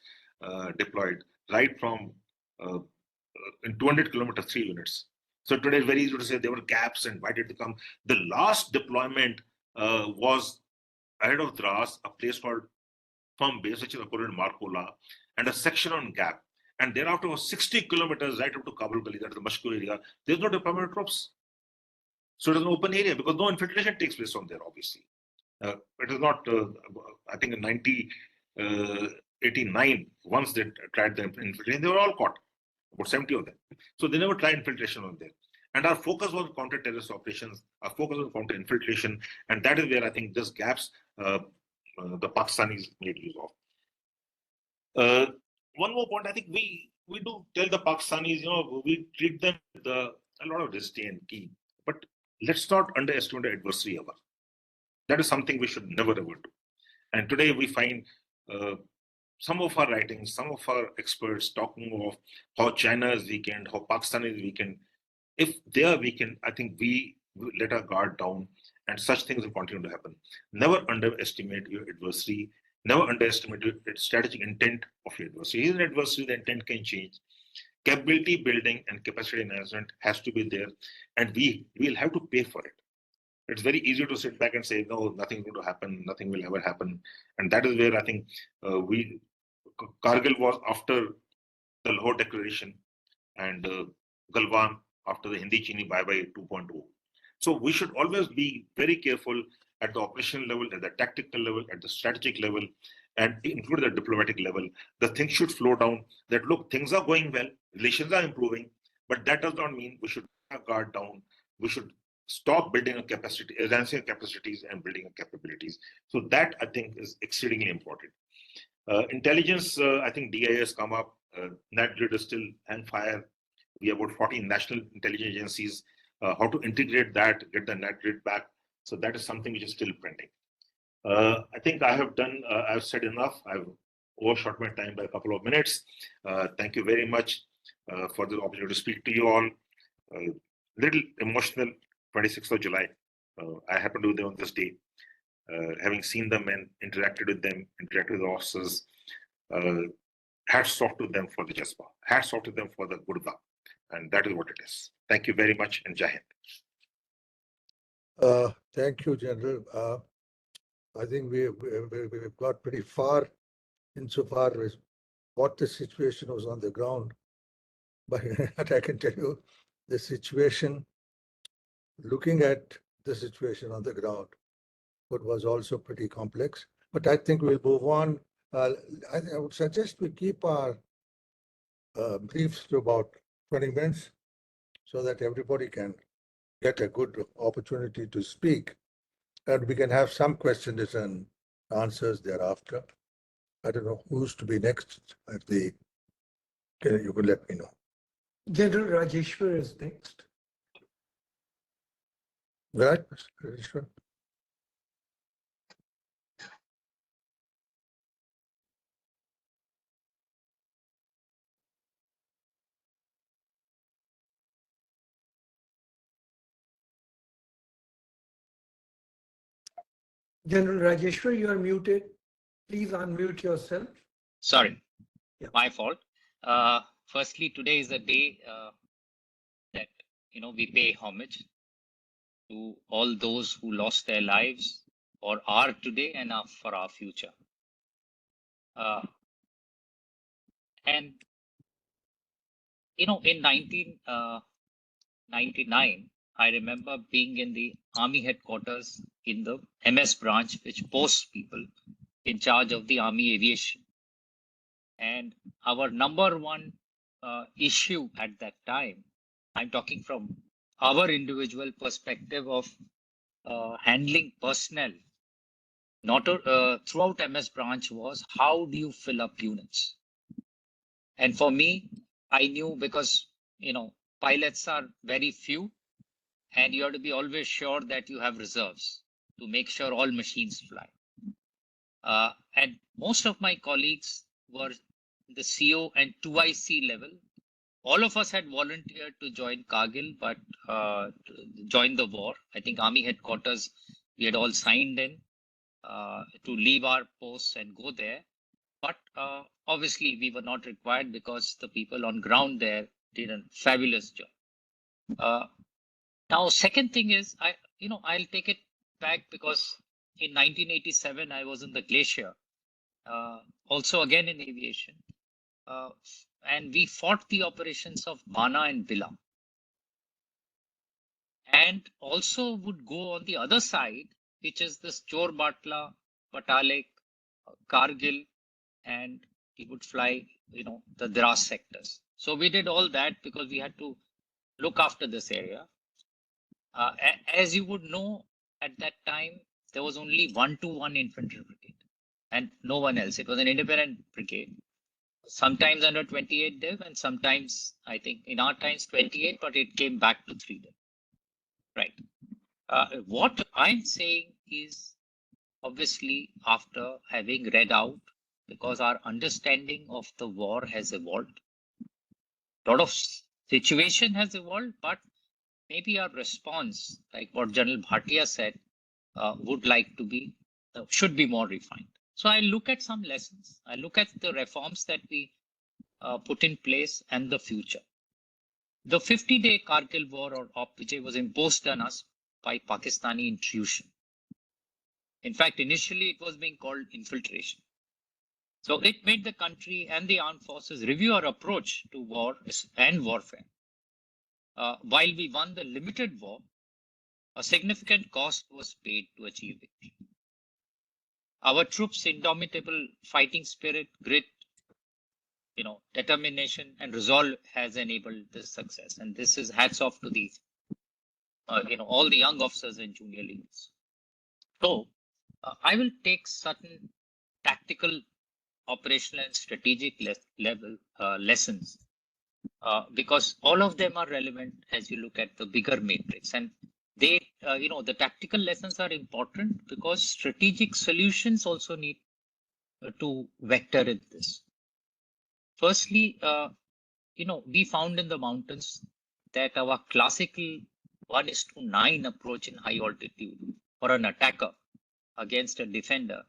deployed, right from in 200 kilometers, 3 units. So today it's very easy to say there were gaps and why did they come? The last deployment was ahead of Dras, a place called Firm Base, which is according to Markola, and a section on Gap. And thereafter was 60 kilometers right up to Kabul Gully, that is the Mashkur area. There's no deployment of troops. So it is an open area because no infiltration takes place from there, obviously. It is not, I think in 1989, once they tried the infiltration, they were all caught, about 70 of them. So they never tried infiltration on there. And our focus was counter-terrorist operations, our focus was counter-infiltration, and that is where I think this gaps the Pakistanis made use of. One more point, I think we do tell the Pakistanis, we treat them with a lot of disdain, key, but let's not underestimate the adversary ever. That is something we should never ever do. And today we find some of our writings, some of our experts talking of how China is weakened, how Pakistan is weakened. If they are weakened, I think we let our guard down, and such things will continue to happen. Never underestimate your adversary. Never underestimate the strategic intent of your adversary. He is an adversary, the intent can change. Capability building and capacity enhancement has to be there, and we will have to pay for it. It's very easy to sit back and say, no, nothing's going to happen, nothing will ever happen. And that is where I think Kargil was after the Lahore Declaration, and Galwan after the Hindi Chini Bye-Bye 2.0. So we should always be very careful at the operational level, at the tactical level, at the strategic level, and include the diplomatic level. The things should flow down that, look, things are going well, relations are improving, but that does not mean we should guard down. We should stop building a capacity, enhancing capacities and building capabilities. So that I think is exceedingly important. Intelligence, I think DIA has come up. NatGrid is still hang fire. We have about 14 national intelligence agencies. How to integrate that, get the NatGrid back. So that is something which is still pending. I think I have done, I've said enough. I've overshot my time by a couple of minutes. Thank you very much for the opportunity to speak to you all. Little emotional, 26th of July. I happened to be there on this day. Having seen them and interacted with them, interacted with the officers, hats off to them for the Jaspa, hats off to them for the Gurda, and that is what it is. Thank you very much, and Jai Hind. Thank you, General. I think we've got pretty far insofar as what the situation was on the ground. But I can tell you, the situation, looking at the situation on the ground, it was also pretty complex. But I think we'll move on. I would suggest we keep our briefs to about 20 minutes so that everybody can get a good opportunity to speak. And we can have some questions and answers thereafter. I don't know who's to be next. You could let me know. General Rajeshwar is next. Right, Mr. Rajeshwar? General Rajeshwar, you are muted. Please unmute yourself. Sorry, Yeah. my fault. Firstly, today is a day that we pay homage to all those who lost their lives or are today and are for our future. And in 1999, I remember being in the Army headquarters in the MS branch, which posts people in charge of the Army aviation. And our number one issue at that time, I'm talking from our individual perspective of handling personnel, not throughout MS branch, was how do you fill up units? And for me, I knew because pilots are very few, and you have to be always sure that you have reserves to make sure all machines fly. And most of my colleagues were the CO and 2IC level. All of us had volunteered to join Kargil, but join the war. I think Army headquarters, we had all signed in to leave our posts and go there. But obviously, we were not required because the people on ground there did a fabulous job. Now, second thing is, I'll take it back because in 1987, I was in the Glacier, also again in aviation. And we fought the operations of Bana and Bila. And also would go on the other side which is this Chor Batla, Patalek, Kargil, and he would fly, the Dras sectors. So we did all that because we had to look after this area. As you would know, at that time, there was only 121 infantry brigade and no one else. It was an independent brigade, sometimes under 28 div and sometimes, I think in our times 28, but it came back to 3 div. Right. What I'm saying is, obviously, after having read out, because our understanding of the war has evolved, a lot of situation has evolved, but maybe our response, like what General Bhatia said, should be more refined. So I look at some lessons. I look at the reforms that we put in place and the future. The 50-day Kargil war or Op Vijay was imposed on us by Pakistani intrusion. In fact, initially it was being called infiltration. So it made the country and the armed forces review our approach to war and warfare. While we won the limited war, a significant cost was paid to achieve victory. Our troops' indomitable fighting spirit, grit, determination and resolve has enabled this success. And this is hats off to the, all the young officers and junior leaders. So I will take certain tactical, operational and strategic level lessons because all of them are relevant as you look at the bigger matrix. And they, the tactical lessons are important because strategic solutions also need to vector in this. Firstly, we found in the mountains that our classical 1:9 approach in high altitude for an attacker against a defender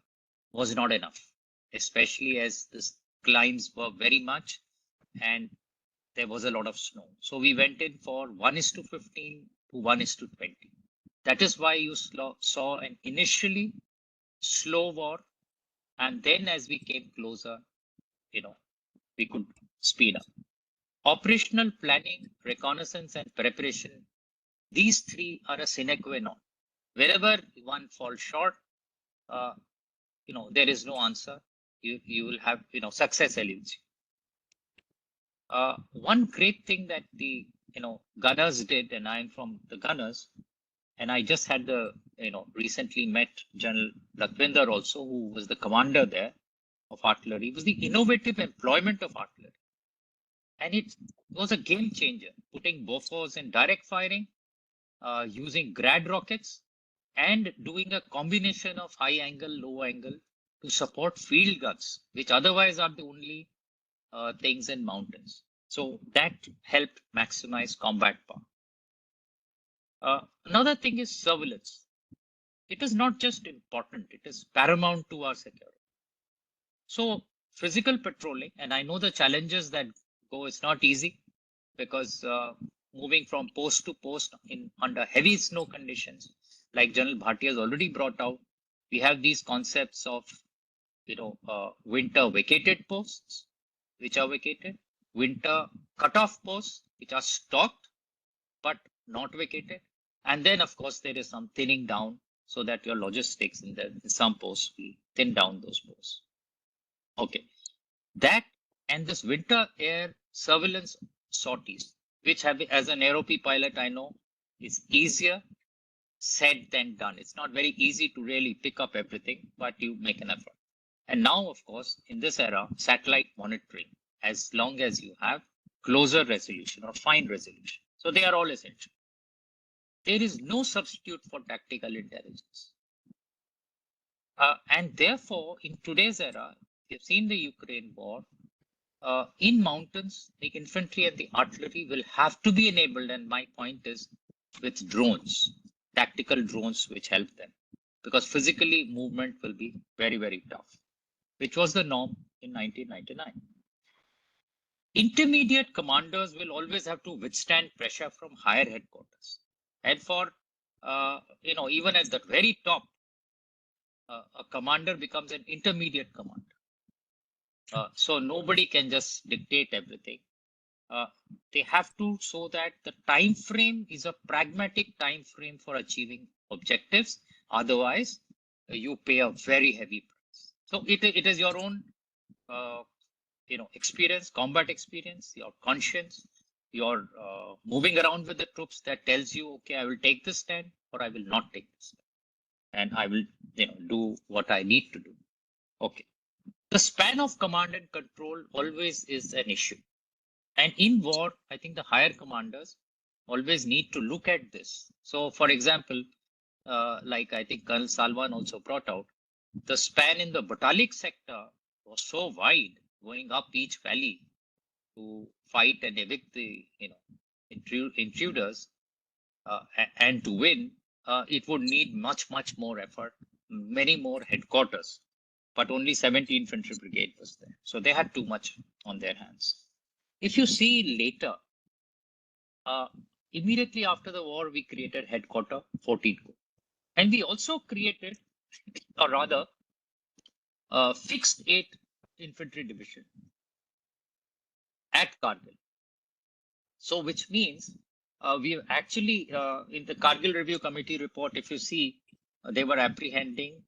was not enough, especially as the climbs were very much and there was a lot of snow. So we went in for 1:15 to 1:20. That is why you saw an initially slow war. And then as we came closer, we could speed up. Operational planning, reconnaissance, and preparation. These three are a sine qua non. Wherever one falls short, there is no answer. You will have, success eludes you. One great thing that the, gunners did, and I'm from the gunners, and I just had recently met General Latvinder also, who was the commander there of artillery, was the innovative employment of artillery. And it was a game changer, putting Bofors in direct firing, using grad rockets, and doing a combination of high angle, low angle to support field guns, which otherwise are the only things in mountains. So that helped maximize combat power. Another thing is surveillance. It is not just important, it is paramount to our security. So physical patrolling, and I know the challenges that go, it's not easy because moving from post to post under heavy snow conditions, like General Bhatia has already brought out, we have these concepts of, winter vacated posts, which are vacated, winter cutoff posts, which are stocked, but not vacated. And then, of course, there is some thinning down so that your logistics in some posts, we thin down those posts. Okay, that and this winter air surveillance sorties, which have, as an aeroplane pilot, I know is easier said than done. It's not very easy to really pick up everything, but you make an effort. And now, of course, in this era, satellite monitoring, as long as you have closer resolution or fine resolution. So they are all essential. There is no substitute for tactical intelligence. And therefore, in today's era, we've seen the Ukraine war, in mountains, the infantry and the artillery will have to be enabled. And my point is with drones, tactical drones, which help them, because physically movement will be very, very tough, which was the norm in 1999. Intermediate commanders will always have to withstand pressure from higher headquarters. And for, even at the very top, a commander becomes an intermediate commander. So nobody can just dictate everything. They have to, so that the time frame is a pragmatic time frame for achieving objectives, Otherwise, you pay a very heavy price. So it is your own, experience, combat experience, your conscience, your moving around with the troops that tells you, okay, I will take this stand or I will not take this stand, and I will, do what I need to do. Okay. The span of command and control always is an issue. And in war, I think the higher commanders always need to look at this. So, for example, like I think Colonel Salwan also brought out, the span in the Batalic sector was so wide, going up each valley to fight and evict the intruders, and to win, it would need much more effort, many more headquarters, but only 70 infantry brigade was there, so they had too much on their hands. If you see later, immediately after the war, we created headquarter 14 Corps, and we also created, or rather, fixed 8 infantry division at Kargil. So, which means we actually, in the Kargil Review Committee report, if you see, they were apprehending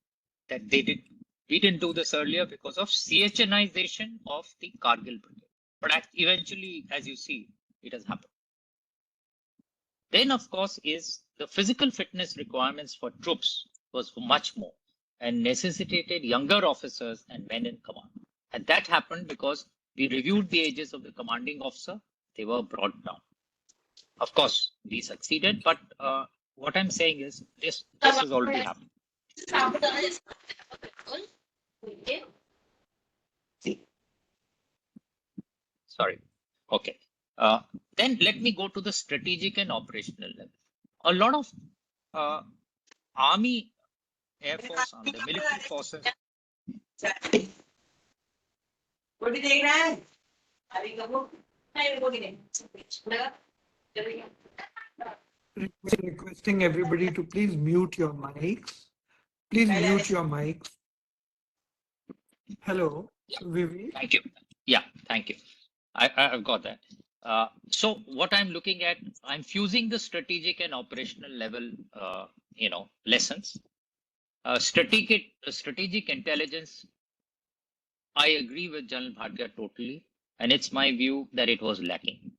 that we didn't do this earlier because of CHNization of the Kargil brigade. But eventually, as you see, it has happened. Then, of course, is the physical fitness requirements for troops was much more and necessitated younger officers and men in command. And that happened because we reviewed the ages of the commanding officer. They were brought down. Of course, we succeeded, but what I'm saying is this has already happened. Sorry. Okay. Then let me go to the strategic and operational level. A lot of Army, Air Force, and the military forces. Requesting everybody to please mute your mics. Please mute your mics. Hello, Vivi. Thank you. Yeah, thank you. I've got that. So what I'm looking at, I'm fusing the strategic and operational level, lessons. Strategic intelligence, I agree with General Bhatia totally, and it's my view that it was lacking.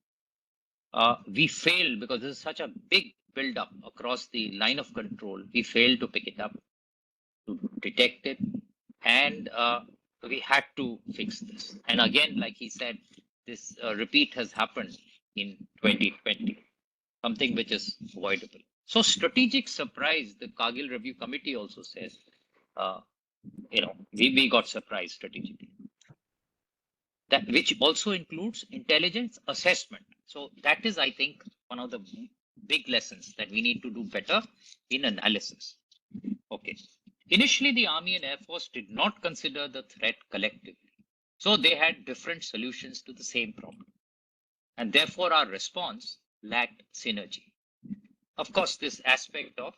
We failed because this is such a big build-up across the line of control. We failed to pick it up, to detect it, and we had to fix this. And again, like he said, this repeat has happened in 2020, something which is avoidable. So strategic surprise, the Kargil Review Committee also says, we got surprised strategically. That which also includes intelligence assessment. So that is, I think, one of the big lessons that we need to do better in analysis. Okay. Initially, the Army and Air Force did not consider the threat collectively. So they had different solutions to the same problem. And therefore, our response lacked synergy. Of course, this aspect of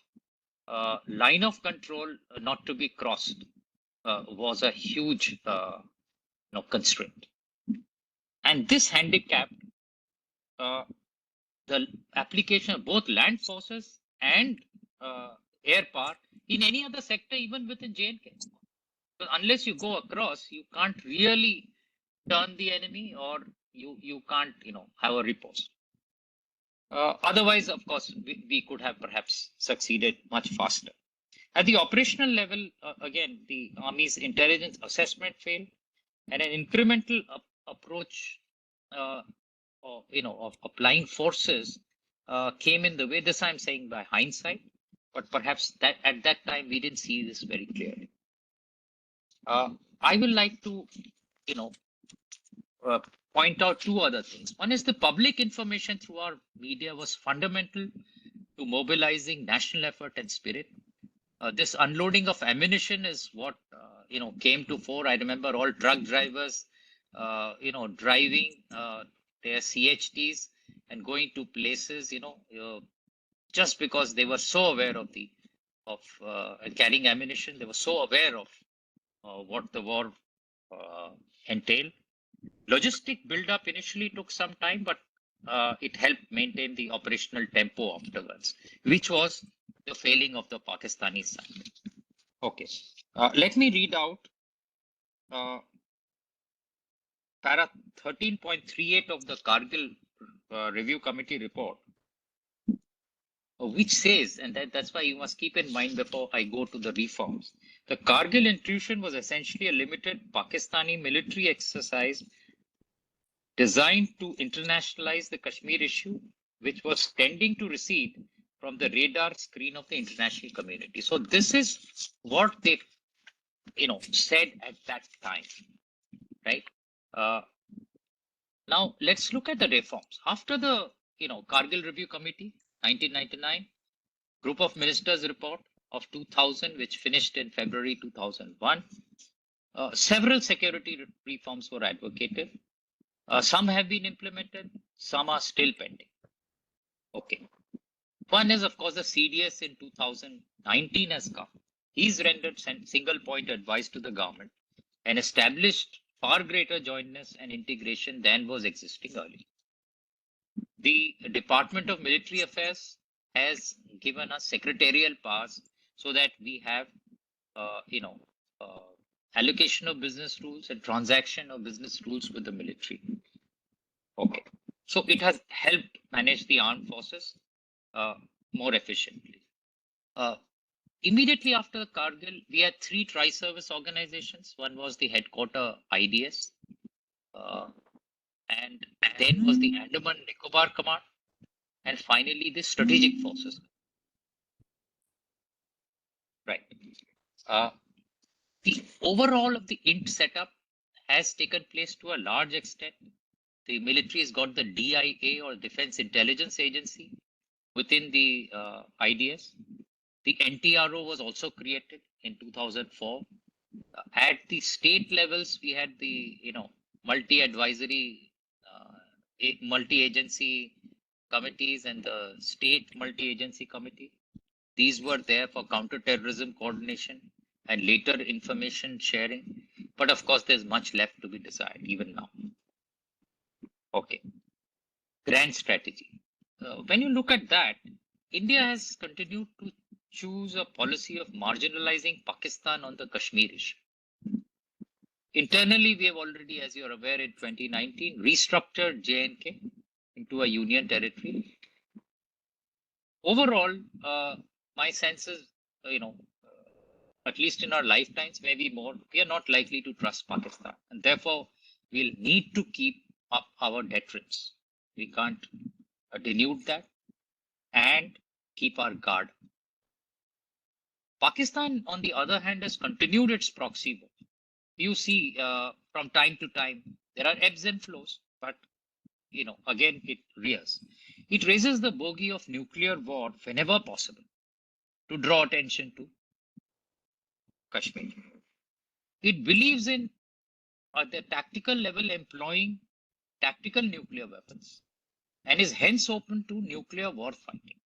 line of control not to be crossed was a huge constraint. And this handicapped the application of both land forces and air power in any other sector, even within J&K. So unless you go across, you can't really turn the enemy, or you can't, have a riposte. Otherwise, of course, we could have perhaps succeeded much faster. At the operational level, again, the Army's intelligence assessment failed, and an incremental approach, of applying forces came in the way. This I'm saying by hindsight, but perhaps that at that time we didn't see this very clearly. I will like to, point out two other things. One is the public information through our media was fundamental to mobilizing national effort and spirit. This unloading of ammunition is what, came to fore. I remember all truck drivers, driving their CHTs and going to places, just because they were so aware of carrying ammunition. They were so aware of what the war entailed. Logistic build-up initially took some time, but it helped maintain the operational tempo afterwards, which was the failing of the Pakistani side. Okay, let me read out para 13.38 of the Kargil Review Committee report, which says, and that's why you must keep in mind before I go to the reforms, the Kargil intrusion was essentially a limited Pakistani military exercise designed to internationalize the Kashmir issue, which was tending to recede from the radar screen of the international community. So this is what they, said at that time, right? Now let's look at the reforms. After the, Kargil Review Committee, 1999, Group of Ministers report of 2000, which finished in February 2001, several security reforms were advocated. Some have been implemented, some are still pending. Okay. One is, of course, the CDS in 2019 has come. He's rendered single point advice to the government and established far greater jointness and integration than was existing earlier. The Department of Military Affairs has given us secretarial powers so that we have, allocation of business rules and transaction of business rules with the military. Okay, so it has helped manage the armed forces more efficiently. Immediately after Kargil, we had 3 tri-service organizations. One was the headquarter IDS, and then was the Andaman Nicobar Command, and finally the Strategic Forces. Right. The overall of the INT setup has taken place to a large extent. The military has got the DIA, or Defense Intelligence Agency, within the IDS. The NTRO was also created in 2004. At the state levels, we had the multi-advisory, multi-agency committees and the state multi-agency committee. These were there for counter-terrorism coordination and later information sharing. But of course, there's much left to be decided even now. Okay. Grand strategy. When you look at that, India has continued to choose a policy of marginalizing Pakistan on the Kashmir issue. Internally, we have already, as you're aware, in 2019, restructured J&K into a union territory. Overall, my sense is, at least in our lifetimes, maybe more, we are not likely to trust Pakistan. And therefore, we'll need to keep up our deterrence. We can't denude that and keep our guard. Pakistan, on the other hand, has continued its proxy war. You see, from time to time, there are ebbs and flows, but, again, it rears. It raises the bogey of nuclear war whenever possible to draw attention to Kashmir. It believes in, at the tactical level, employing tactical nuclear weapons and is hence open to nuclear war fighting.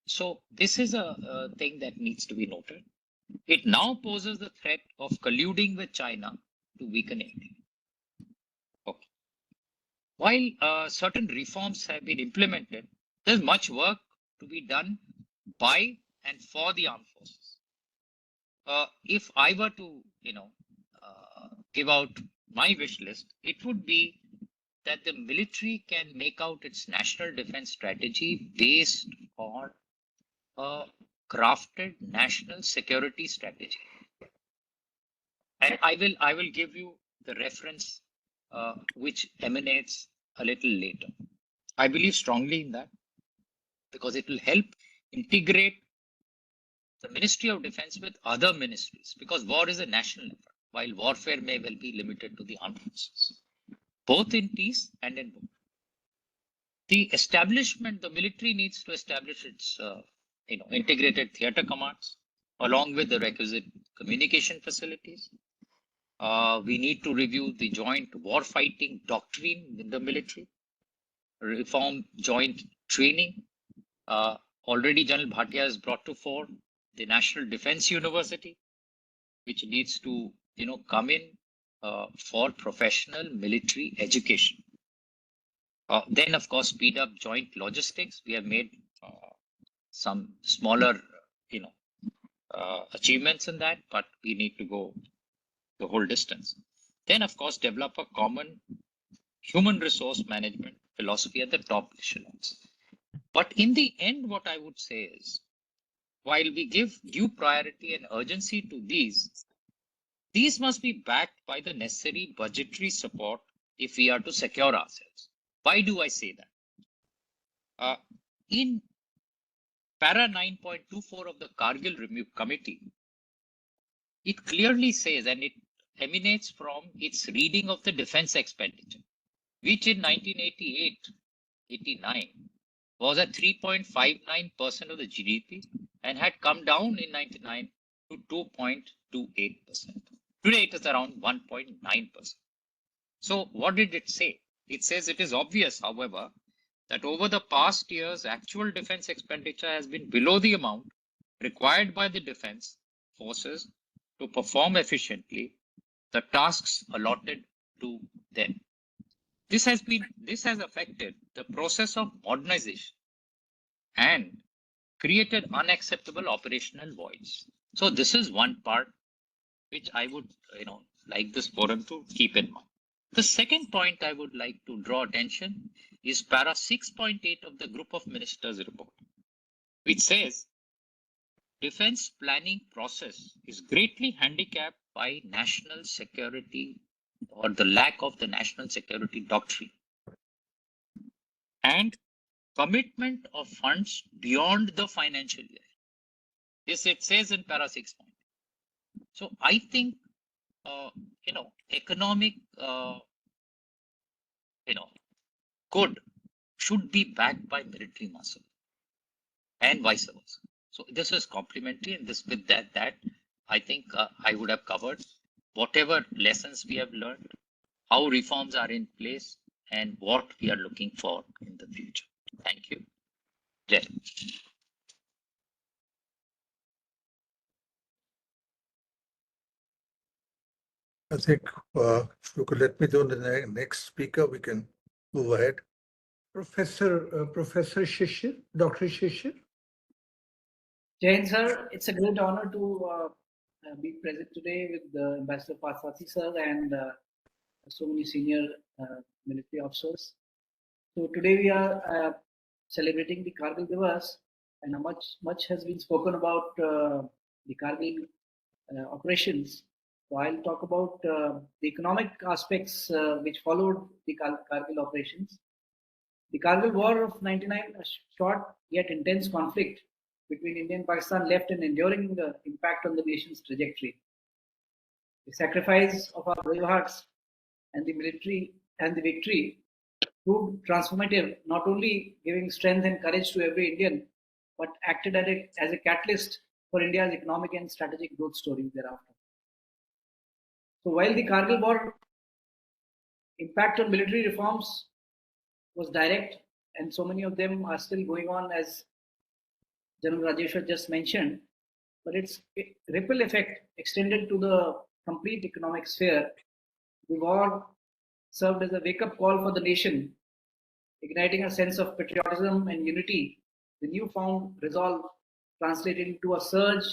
So this is a thing that needs to be noted. It now poses the threat of colluding with China to weaken India. Okay. While certain reforms have been implemented, there's much work to be done by and for the armed forces. If I were to, give out my wish list, it would be that the military can make out its national defense strategy based on a crafted national security strategy. And I will give you the reference which emanates a little later. I believe strongly in that because it will help integrate the Ministry of Defense with other ministries, because war is a national effort, while warfare may well be limited to the armed forces, both in peace and in war. The establishment, the military needs to establish its integrated theater commands along with the requisite communication facilities. We need to review the joint warfighting doctrine in the military, reform joint training. Already General Bhatia has brought to fore the National Defense University, which needs to come in for professional military education. Then, of course, speed up joint logistics. We have made some smaller, achievements in that, but we need to go the whole distance. Then, of course, develop a common human resource management philosophy at the top echelons. But in the end, what I would say is, while we give due priority and urgency to these must be backed by the necessary budgetary support if we are to secure ourselves. Why do I say that? In para 9.24 of the Kargil Review Committee, it clearly says, and it emanates from its reading of the defense expenditure, which in 1988-89 was at 3.59% of the GDP and had come down in 99 to 2.28%. Today it is around 1.9%. So what did it say? It says it is obvious, however, that over the past years, actual defense expenditure has been below the amount required by the defense forces to perform efficiently the tasks allotted to them. This has affected the process of modernization and created unacceptable operational voids. So this is one part which I would, like this forum to keep in mind. The second point I would like to draw attention is para 6.8 of the Group of Ministers report, which says defense planning process is greatly handicapped by national security or the lack of the national security doctrine and commitment of funds beyond the financial year. This it says in para 6. So I think, economic, good should be backed by military muscle and vice versa. So this is complementary, and this with that I think I would have covered whatever lessons we have learned, how reforms are in place, and what we are looking for in the future. Thank you. Jai. I think if you could let me know the next speaker, we can move ahead. Professor Shishir, Dr. Shishir. Jain sir, it's a great honor to be present today with Ambassador Parthasarathy sir and so many senior military officers. So today we are celebrating the Kargil Diwas, and much has been spoken about the Kargil operations. So I'll talk about the economic aspects which followed the Kargil operations. The Kargil War of 99, a short yet intense conflict between India and Pakistan, left an enduring impact on the nation's trajectory. The sacrifice of our brave hearts and the military and the victory proved transformative, not only giving strength and courage to every Indian, but acted as a catalyst for India's economic and strategic growth stories thereafter. So while the Kargil War impact on military reforms was direct, and so many of them are still going on, as General Rajeshwar just mentioned, but its ripple effect extended to the complete economic sphere. The war served as a wake-up call for the nation, igniting a sense of patriotism and unity. The newfound resolve translated into a surge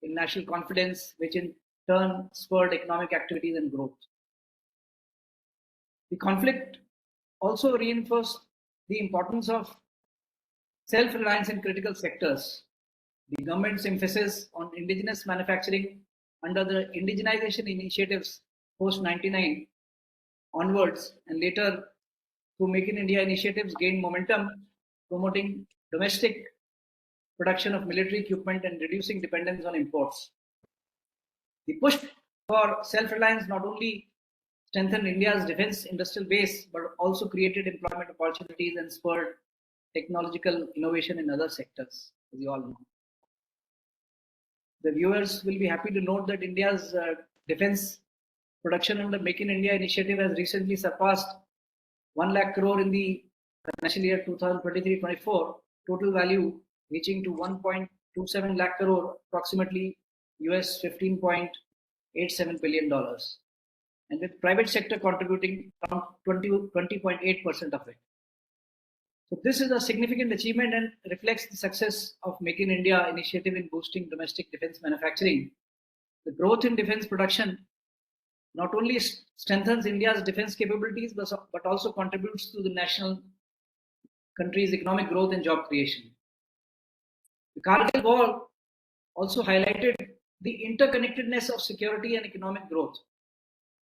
in national confidence, which in turn spurred economic activities and growth. The conflict also reinforced the importance of self-reliance in critical sectors. The government's emphasis on indigenous manufacturing under the indigenization initiatives post-99 onwards, and later through Make in India initiatives, gained momentum, promoting domestic production of military equipment and reducing dependence on imports. The push for self-reliance not only strengthened India's defense industrial base, but also created employment opportunities and spurred technological innovation in other sectors, as you all know. The viewers will be happy to note that India's defense production under Make in India initiative has recently surpassed 1 lakh crore in the financial year 2023-24, total value reaching to 1.27 lakh crore, approximately US $15.87 billion, and with private sector contributing around 20.8% of it. So this is a significant achievement and reflects the success of Make in India initiative in boosting domestic defense manufacturing. The growth in defense production not only strengthens India's defense capabilities, but also contributes to the national country's economic growth and job creation. The Kargil War also highlighted the interconnectedness of security and economic growth.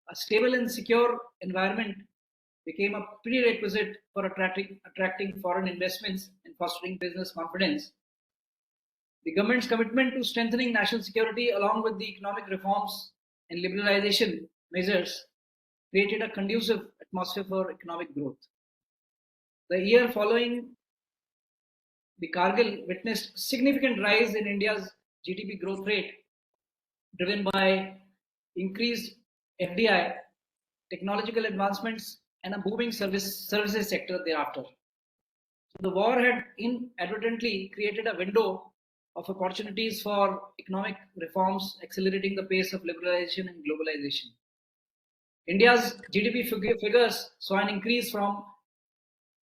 A stable and secure environment became a prerequisite for attracting foreign investments and fostering business confidence. The government's commitment to strengthening national security, along with the economic reforms and liberalization measures, created a conducive atmosphere for economic growth. The year following the Kargil witnessed significant rise in India's GDP growth rate, driven by increased FDI, technological advancements, and a booming services sector thereafter. So the war had inadvertently created a window of opportunities for economic reforms, accelerating the pace of liberalization and globalization. India's GDP figures saw an increase from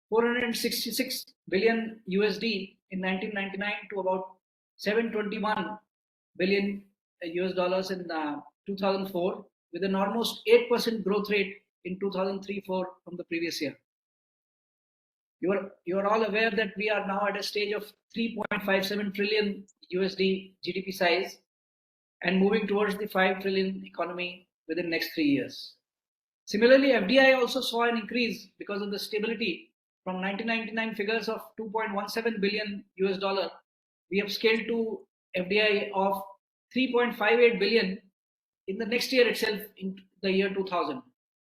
466 billion USD in 1999 to about 721 billion US dollars in 2004, with an almost 8% growth rate in 2003-04 from the previous year. You are all aware that we are now at a stage of 3.57 trillion USD GDP size and moving towards the 5 trillion economy within the next 3 years. Similarly, FDI also saw an increase because of the stability. From 1999 figures of 2.17 billion US dollar, we have scaled to FDI of 3.58 billion in the next year itself, in the year 2000,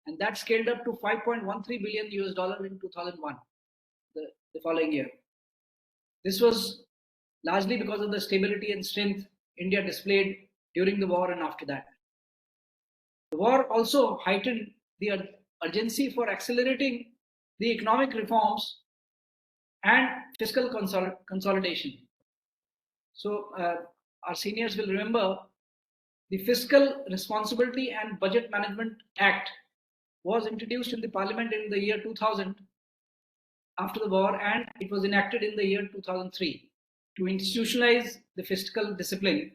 and that scaled up to 5.13 billion US dollar in 2001, the following year. This was largely because of the stability and strength India displayed during the war and after that. The war also heightened the urgency for accelerating the economic reforms and fiscal consolidation. So our seniors will remember the Fiscal Responsibility and Budget Management Act was introduced in the Parliament in the year 2000 after the war, and it was enacted in the year 2003 to institutionalize the fiscal discipline.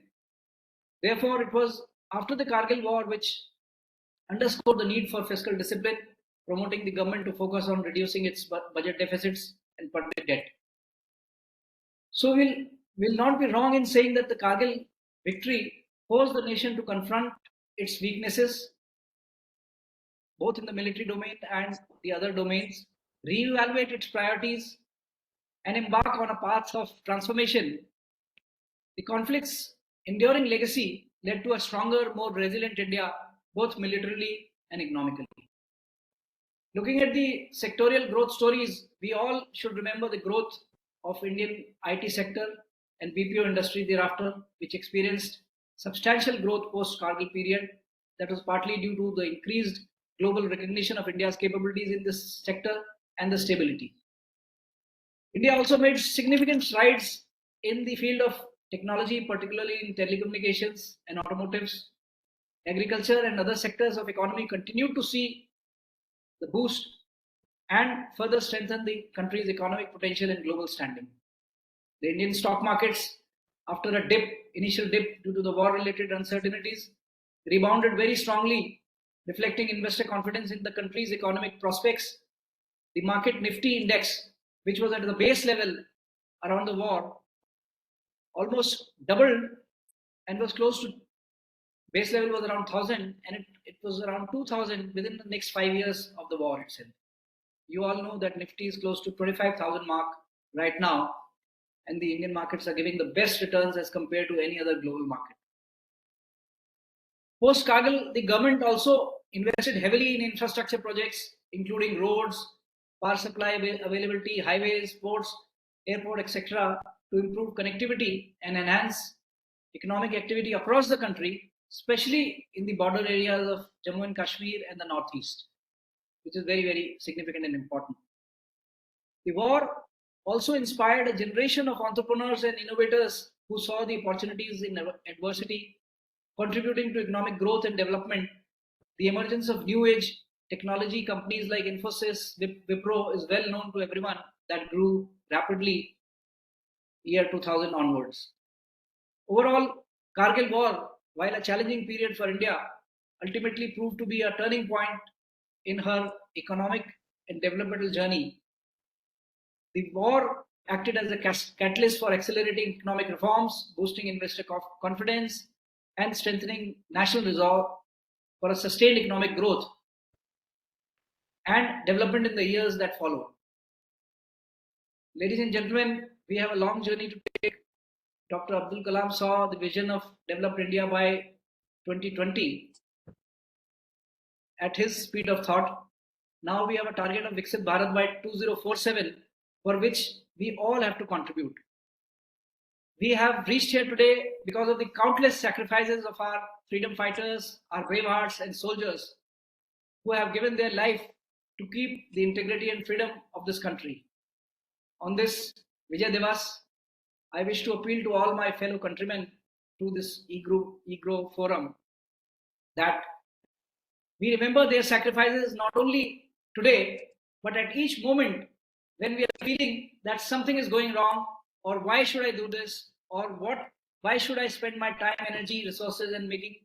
Therefore, it was after the Kargil war which underscored the need for fiscal discipline, promoting the government to focus on reducing its budget deficits and public debt. So we'll not be wrong in saying that the Kargil victory forced the nation to confront its weaknesses, both in the military domain and the other domains, reevaluate its priorities, and embark on a path of transformation. The conflict's enduring legacy led to a stronger, more resilient India, both militarily and economically. Looking at the sectorial growth stories, we all should remember the growth of Indian IT sector and BPO industry thereafter, which experienced substantial growth post-Kargil period. That was partly due to the increased global recognition of India's capabilities in this sector and the stability. India also made significant strides in the field of technology, particularly in telecommunications and automotives. Agriculture and other sectors of economy continued to see the boost and further strengthen the country's economic potential and global standing. The Indian stock markets, after a initial dip due to the war-related uncertainties, rebounded very strongly, reflecting investor confidence in the country's economic prospects. The market Nifty index, which was at the base level around the war, almost doubled and was close to base level was around 1,000, and it was around 2,000 within the next 5 years of the war itself. You all know that Nifty is close to 25,000 mark right now, and the Indian markets are giving the best returns as compared to any other global market. Post-Kargil, the government also invested heavily in infrastructure projects, including roads, power supply availability, highways, ports, airport, etc., to improve connectivity and enhance economic activity across the country, especially in the border areas of Jammu and Kashmir and the Northeast, which is very, very significant and important. The war also inspired a generation of entrepreneurs and innovators who saw the opportunities in adversity, contributing to economic growth and development. The emergence of new age technology companies like Infosys, Wipro is well known to everyone, that grew rapidly year 2000 onwards. Overall, Kargil War, while a challenging period for India, ultimately proved to be a turning point in her economic and developmental journey. The war acted as a catalyst for accelerating economic reforms, boosting investor confidence, and strengthening national resolve for a sustained economic growth and development in the years that followed. Ladies and gentlemen, we have a long journey to take. Dr. Abdul Kalam saw the vision of developed India by 2020 at his speed of thought. Now we have a target of Viksit Bharat by 2047, for which we all have to contribute. We have reached here today because of the countless sacrifices of our freedom fighters, our brave hearts and soldiers who have given their life to keep the integrity and freedom of this country. On this Vijay Diwas, I wish to appeal to all my fellow countrymen through this EGROW forum that we remember their sacrifices not only today, but at each moment when we are feeling that something is going wrong, or why should I do this, or why should I spend my time, energy, resources in making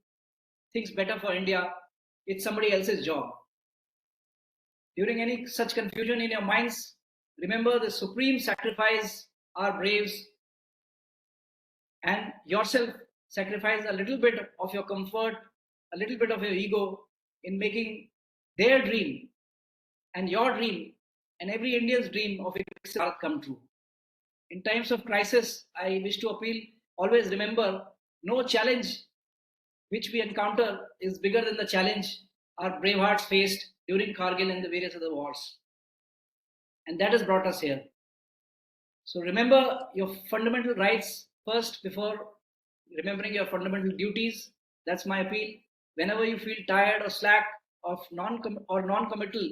things better for India? It's somebody else's job. During any such confusion in your minds, remember the supreme sacrifice our braves and yourself sacrifice a little bit of your comfort, a little bit of your ego in making their dream and your dream and every Indian's dream of Viksit Bharat come true. In times of crisis, I wish to appeal, always remember, no challenge which we encounter is bigger than the challenge our brave hearts faced during Kargil and the various other wars. And that has brought us here. So remember your fundamental rights first before remembering your fundamental duties. That's my appeal. Whenever you feel tired or slack of non-committal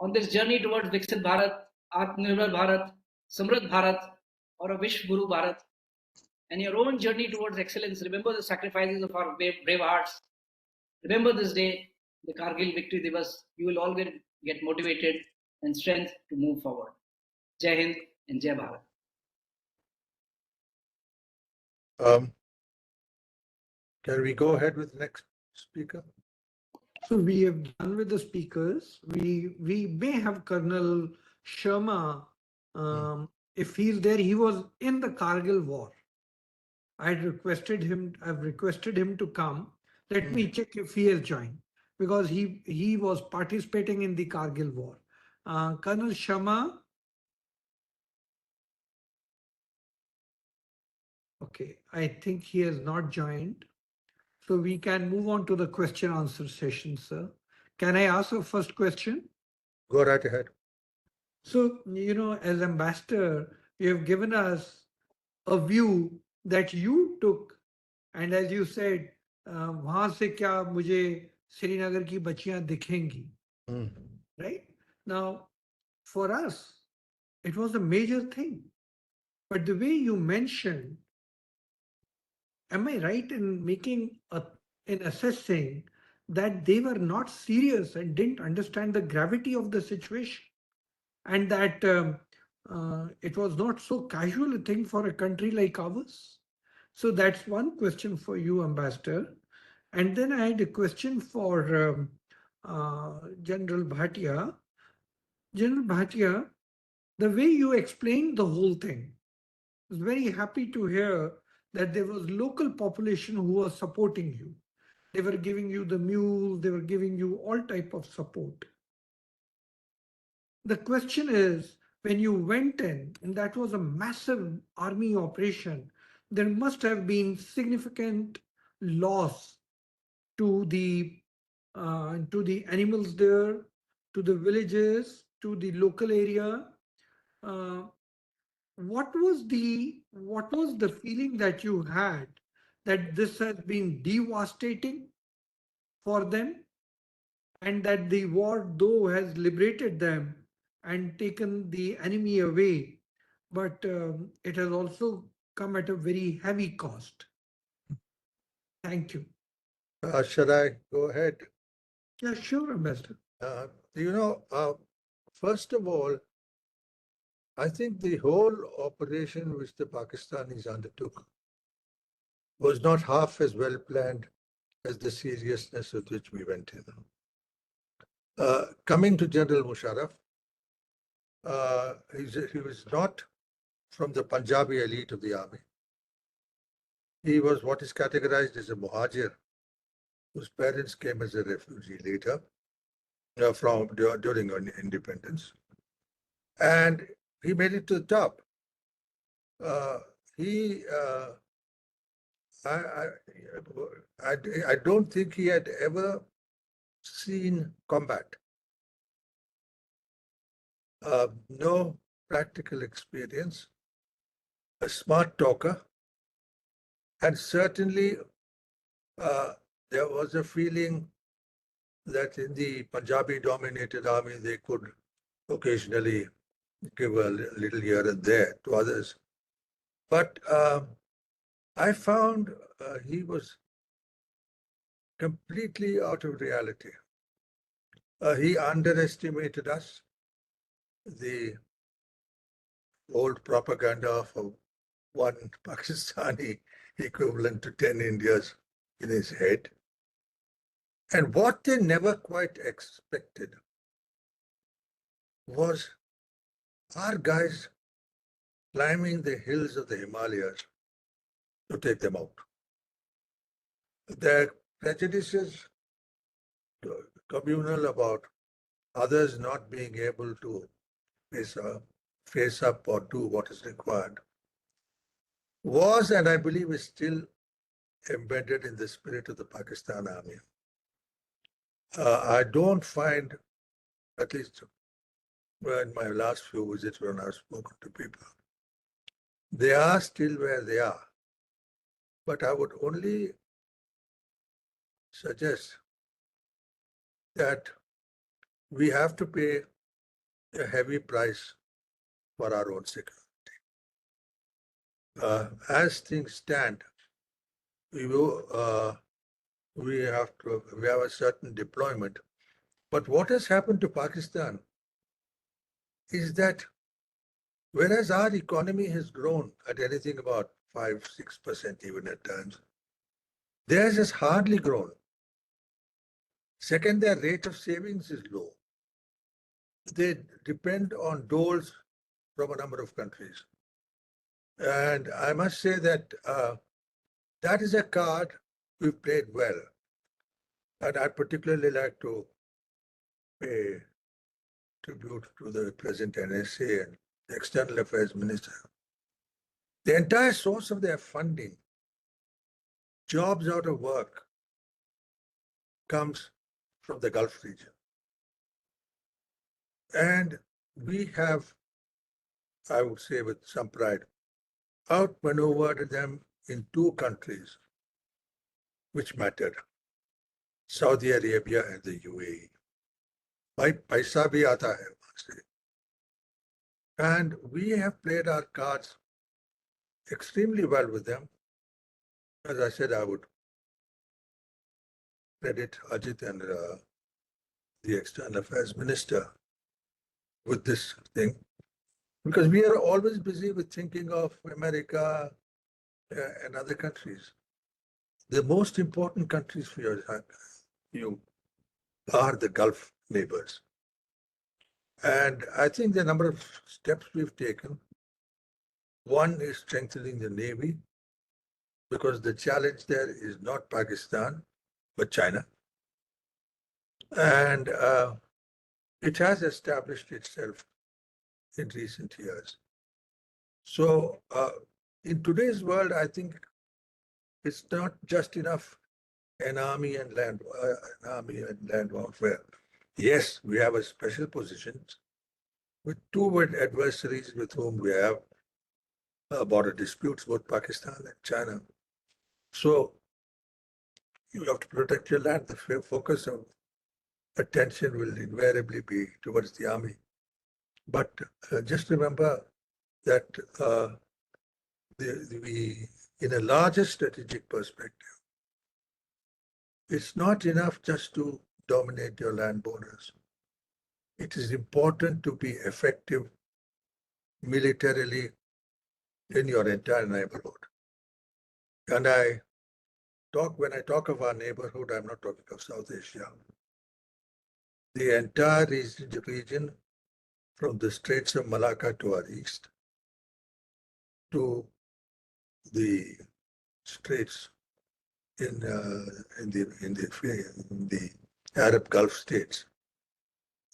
on this journey towards Viksit Bharat, Atmanirbhar Bharat, Samriddh Bharat, or a Vishwa Guru Bharat, and your own journey towards excellence, remember the sacrifices of our brave hearts. Remember this day, the Kargil Victory Diwas. You will all get motivated and strength to move forward. Jai Hind and Jai Bharat. Can we go ahead with the next speaker? So we have done with the speakers. We may have Colonel Sharma. If he's there, he was in the Kargil war. I've requested him to come. Let me check if he has joined, because he was participating in the Kargil war. Colonel Sharma. Okay, I think he has not joined. So we can move on to the question answer session, sir. Can I ask a first question? Go right ahead. So, as ambassador, you have given us a view that you took, and as you said, वहां से क्या मुझे श्रीनगर की बच्चियां दिखेंगी, right? Now, for us, it was a major thing. But the way you mentioned, am I right in assessing that they were not serious and didn't understand the gravity of the situation, and that it was not so casual a thing for a country like ours? So that's one question for you, Ambassador. And then I had a question for General Bhatia. General Bhatia, the way you explained the whole thing, I was very happy to hear that there was local population who was supporting you. They were giving you the mules, they were giving you all type of support. The question is, when you went in, and that was a massive army operation, there must have been significant loss to the animals there, to the villages, to the local area. What was the feeling that you had that this has been devastating for them, and that the war, though, has liberated them and taken the enemy away, but it has also come at a very heavy cost? Thank you. Should I go ahead? Yeah, sure, Ambassador. First of all, I think the whole operation which the Pakistanis undertook was not half as well planned as the seriousness with which we went in. Coming to General Musharraf, he was not from the Punjabi elite of the army. He was what is categorized as a Muhajir, whose parents came as a refugee later during independence. And he made it to the top. I don't think he had ever seen combat. No practical experience, a smart talker, and certainly there was a feeling that in the Punjabi-dominated army, they could occasionally give a little here and there to others. But I found he was completely out of reality. He underestimated us. The old propaganda of one Pakistani equivalent to 10 Indias in his head. And what they never quite expected was our guys climbing the hills of the Himalayas to take them out. Their prejudices, communal about others not being able to face up or do what is required, was, and I believe is still embedded in the spirit of the Pakistan army. I don't find, at least in my last few visits when I've spoken to people, they are still where they are. But I would only suggest that we have to pay a heavy price for our own security. As things stand, we have a certain deployment. But what has happened to Pakistan is that whereas our economy has grown at anything about 5-6% even at times, theirs has hardly grown. Second, their rate of savings is low. They depend on doles from a number of countries. And I must say that that is a card we've played well. And I'd particularly like to pay tribute to the present NSA and the External Affairs Minister. The entire source of their funding, jobs out of work, comes from the Gulf region. And we have, I would say with some pride, outmaneuvered them in two countries which mattered, Saudi Arabia and the UAE. Paisa bhi aata hai wahan se. And we have played our cards extremely well with them. As I said, I would credit Ajit and the External Affairs Minister with this thing, because we are always busy with thinking of America and other countries. The most important countries for you are the Gulf neighbors. And I think the number of steps we've taken, one is strengthening the Navy, because the challenge there is not Pakistan, but China. And it has established itself in recent years. So in today's world, I think it's not just enough an army and land warfare. Yes, we have a special position with two adversaries with whom we have border disputes, both Pakistan and China. So you have to protect your land. The focus of attention will invariably be towards the army. But just remember that in a larger strategic perspective, it's not enough just to dominate your land borders. It is important to be effective militarily in your entire neighborhood. And when I talk of our neighborhood, I'm not talking of South Asia. The entire region from the Straits of Malacca to our east to the straits in the Arab Gulf states.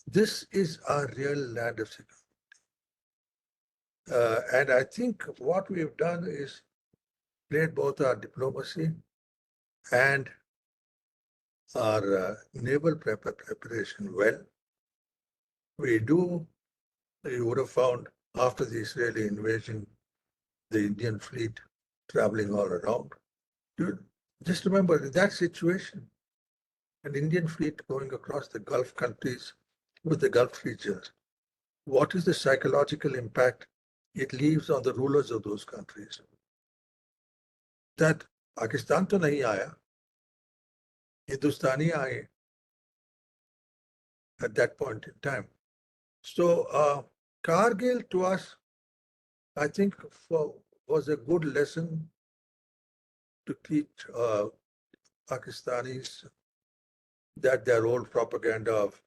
This is our real land of security. And I think what we've done is played both our diplomacy and our naval preparation well. You would have found after the Israeli invasion, the Indian fleet traveling all around. Just remember that situation, an Indian fleet going across the Gulf countries with the Gulf regions. What is the psychological impact it leaves on the rulers of those countries? That Pakistan to nahi aaya, Hindustani aaye at that point in time. So Kargil to us, I think, was a good lesson to teach Pakistanis that their old propaganda of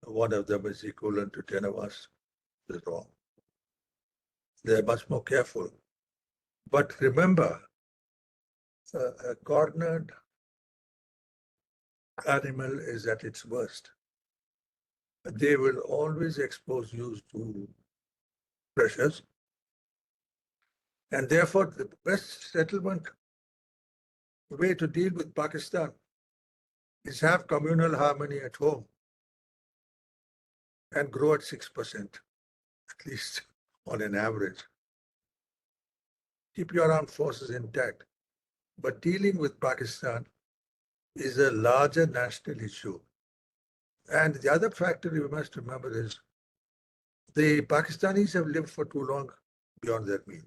one of them is equivalent to 10 of us is wrong. They're much more careful. But remember, a cornered animal is at its worst. They will always expose you to pressures. And therefore, the best settlement way to deal with Pakistan is have communal harmony at home and grow at 6%, at least on an average. Keep your armed forces intact. But dealing with Pakistan is a larger national issue. And the other factor you must remember is the Pakistanis have lived for too long beyond their means.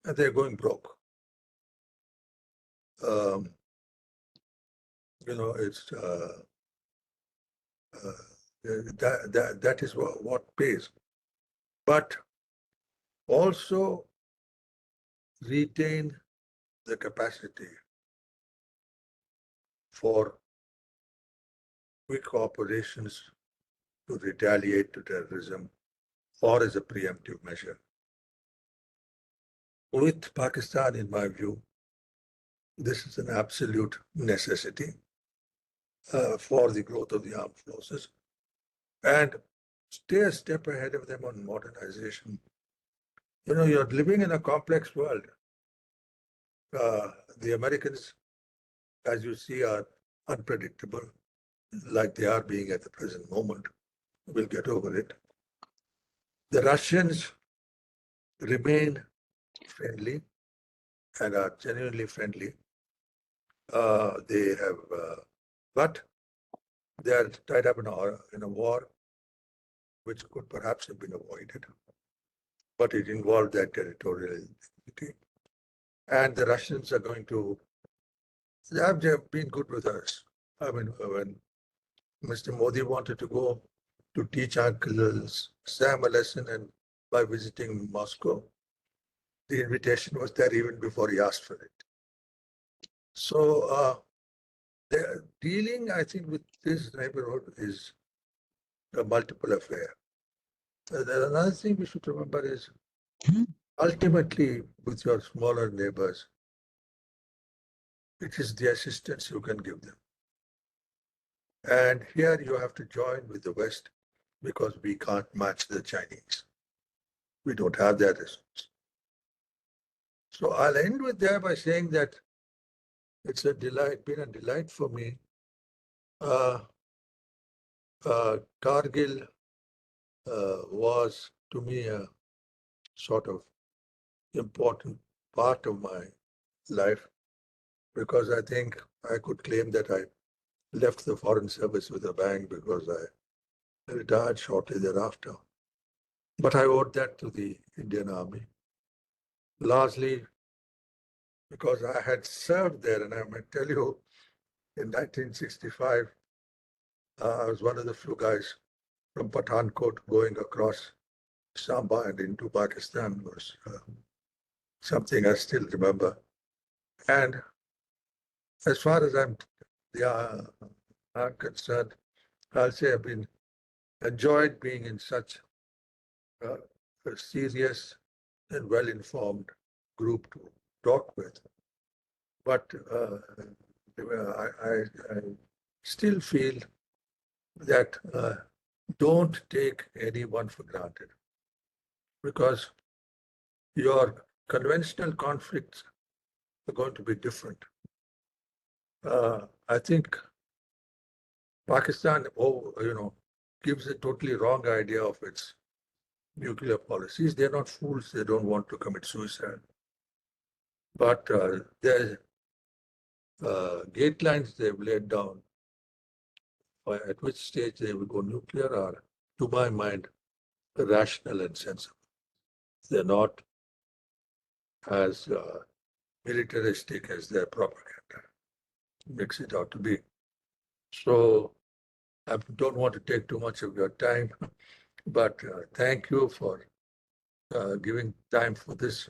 And they're going broke. It's that is what pays. But also retain the capacity for quick operations to retaliate to terrorism or as a preemptive measure. With Pakistan, in my view, this is an absolute necessity for the growth of the armed forces, and stay a step ahead of them on modernization. You're living in a complex world. The Americans, as you see, are unpredictable, like they are being at the present moment. We'll get over it. The Russians remain friendly and are genuinely friendly. But they are tied up in a war which could perhaps have been avoided, but it involved their territorial integrity. And the Russians are they have been good with us. I mean, when Mr. Modi wanted to go to teach Uncle Sam a lesson and by visiting Moscow, the invitation was there even before he asked for it. So dealing, I think, with this neighborhood is a multiple affair. Another thing we should remember is ultimately with your smaller neighbors, it is the assistance you can give them. And here you have to join with the West because we can't match the Chinese. We don't have that resource. So I'll end with that by saying that it's been a delight for me. Kargil was to me a sort of important part of my life because I think I could claim that I left the foreign service with a bang because I retired shortly thereafter. But I owed that to the Indian Army, largely because I had served there. And I might tell you, in 1965, I was one of the few guys from Pathankot going across Samba and into Pakistan was something I still remember. And as far as I'm concerned, I'll say I've been enjoyed being in such a serious and well-informed group to talk with. But I still feel that don't take anyone for granted, because your conventional conflicts are going to be different. I think Pakistan, gives a totally wrong idea of its nuclear policies. They're not fools. They don't want to commit suicide. But there's gate lines they've laid down at which stage they will go nuclear are, to my mind, rational and sensible. They're not as militaristic as their propaganda makes it out to be. So I don't want to take too much of your time, but thank you for giving time for this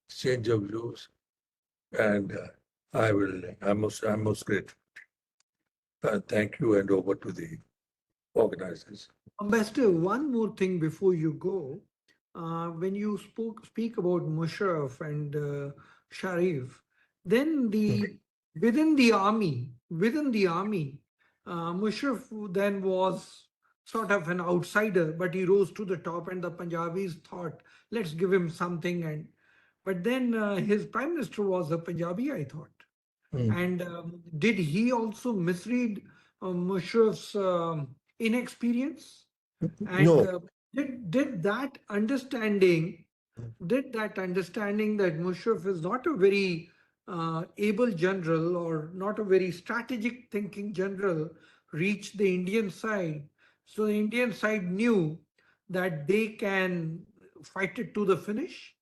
exchange of views, and I'm most grateful. Thank you, and over to the organizers. Ambassador, one more thing before you go. When you speak about Musharraf and Sharif, then within the army, Musharraf then was sort of an outsider, but he rose to the top, and the Punjabis thought, let's give him something. But then his prime minister was a Punjabi, I thought. And did he also misread Musharraf's inexperience? And No. did that understanding that Musharraf is not a very able general or not a very strategic thinking general reach the Indian side? So the Indian side knew that they can fight it to the finish.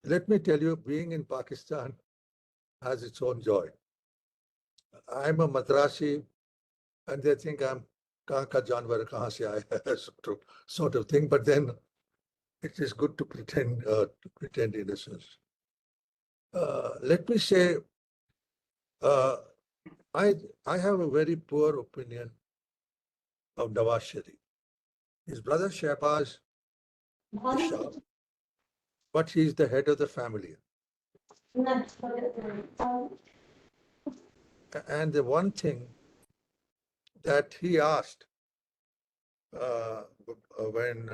Let me tell you, being in Pakistan has its own joy. I'm a Madrasi, and they think I'm kahan ka janwar, kahan se aaya, sort of thing. But then it is good to pretend innocence. Let me say, I have a very poor opinion of Nawaz Sharif. His brother Shehbaz is sharp, but he's the head of the family. And the one thing that he asked when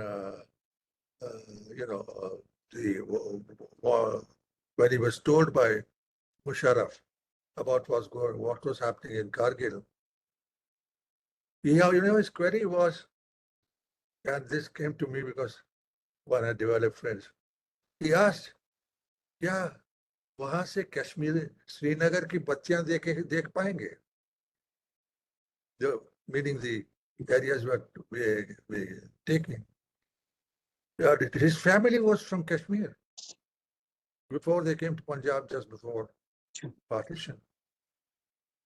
when he was told by Musharraf about what was happening in Kargil, his query was, and this came to me because when I developed friends, he asked, क्या वहां से कश्मीर श्रीनगर की बत्तियां देख पाएंगे? Meaning the areas where we taking. His family was from Kashmir before they came to Punjab, just before partition.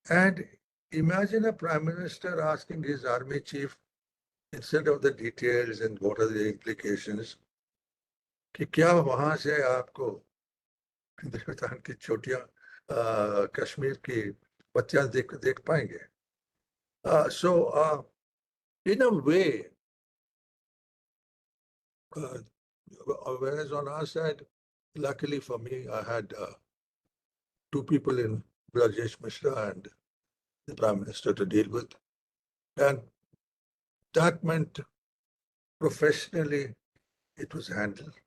And imagine a prime minister asking his army chief, instead of the details and what are the implications, कि क्या वहां से आपको हिंदुस्तान की छोटियां कश्मीर की बच्चियां देख पाएंगे? So in a way, whereas on our side, luckily for me, I had two people in Rajesh Mishra and the Prime Minister to deal with. And that meant professionally it was handled.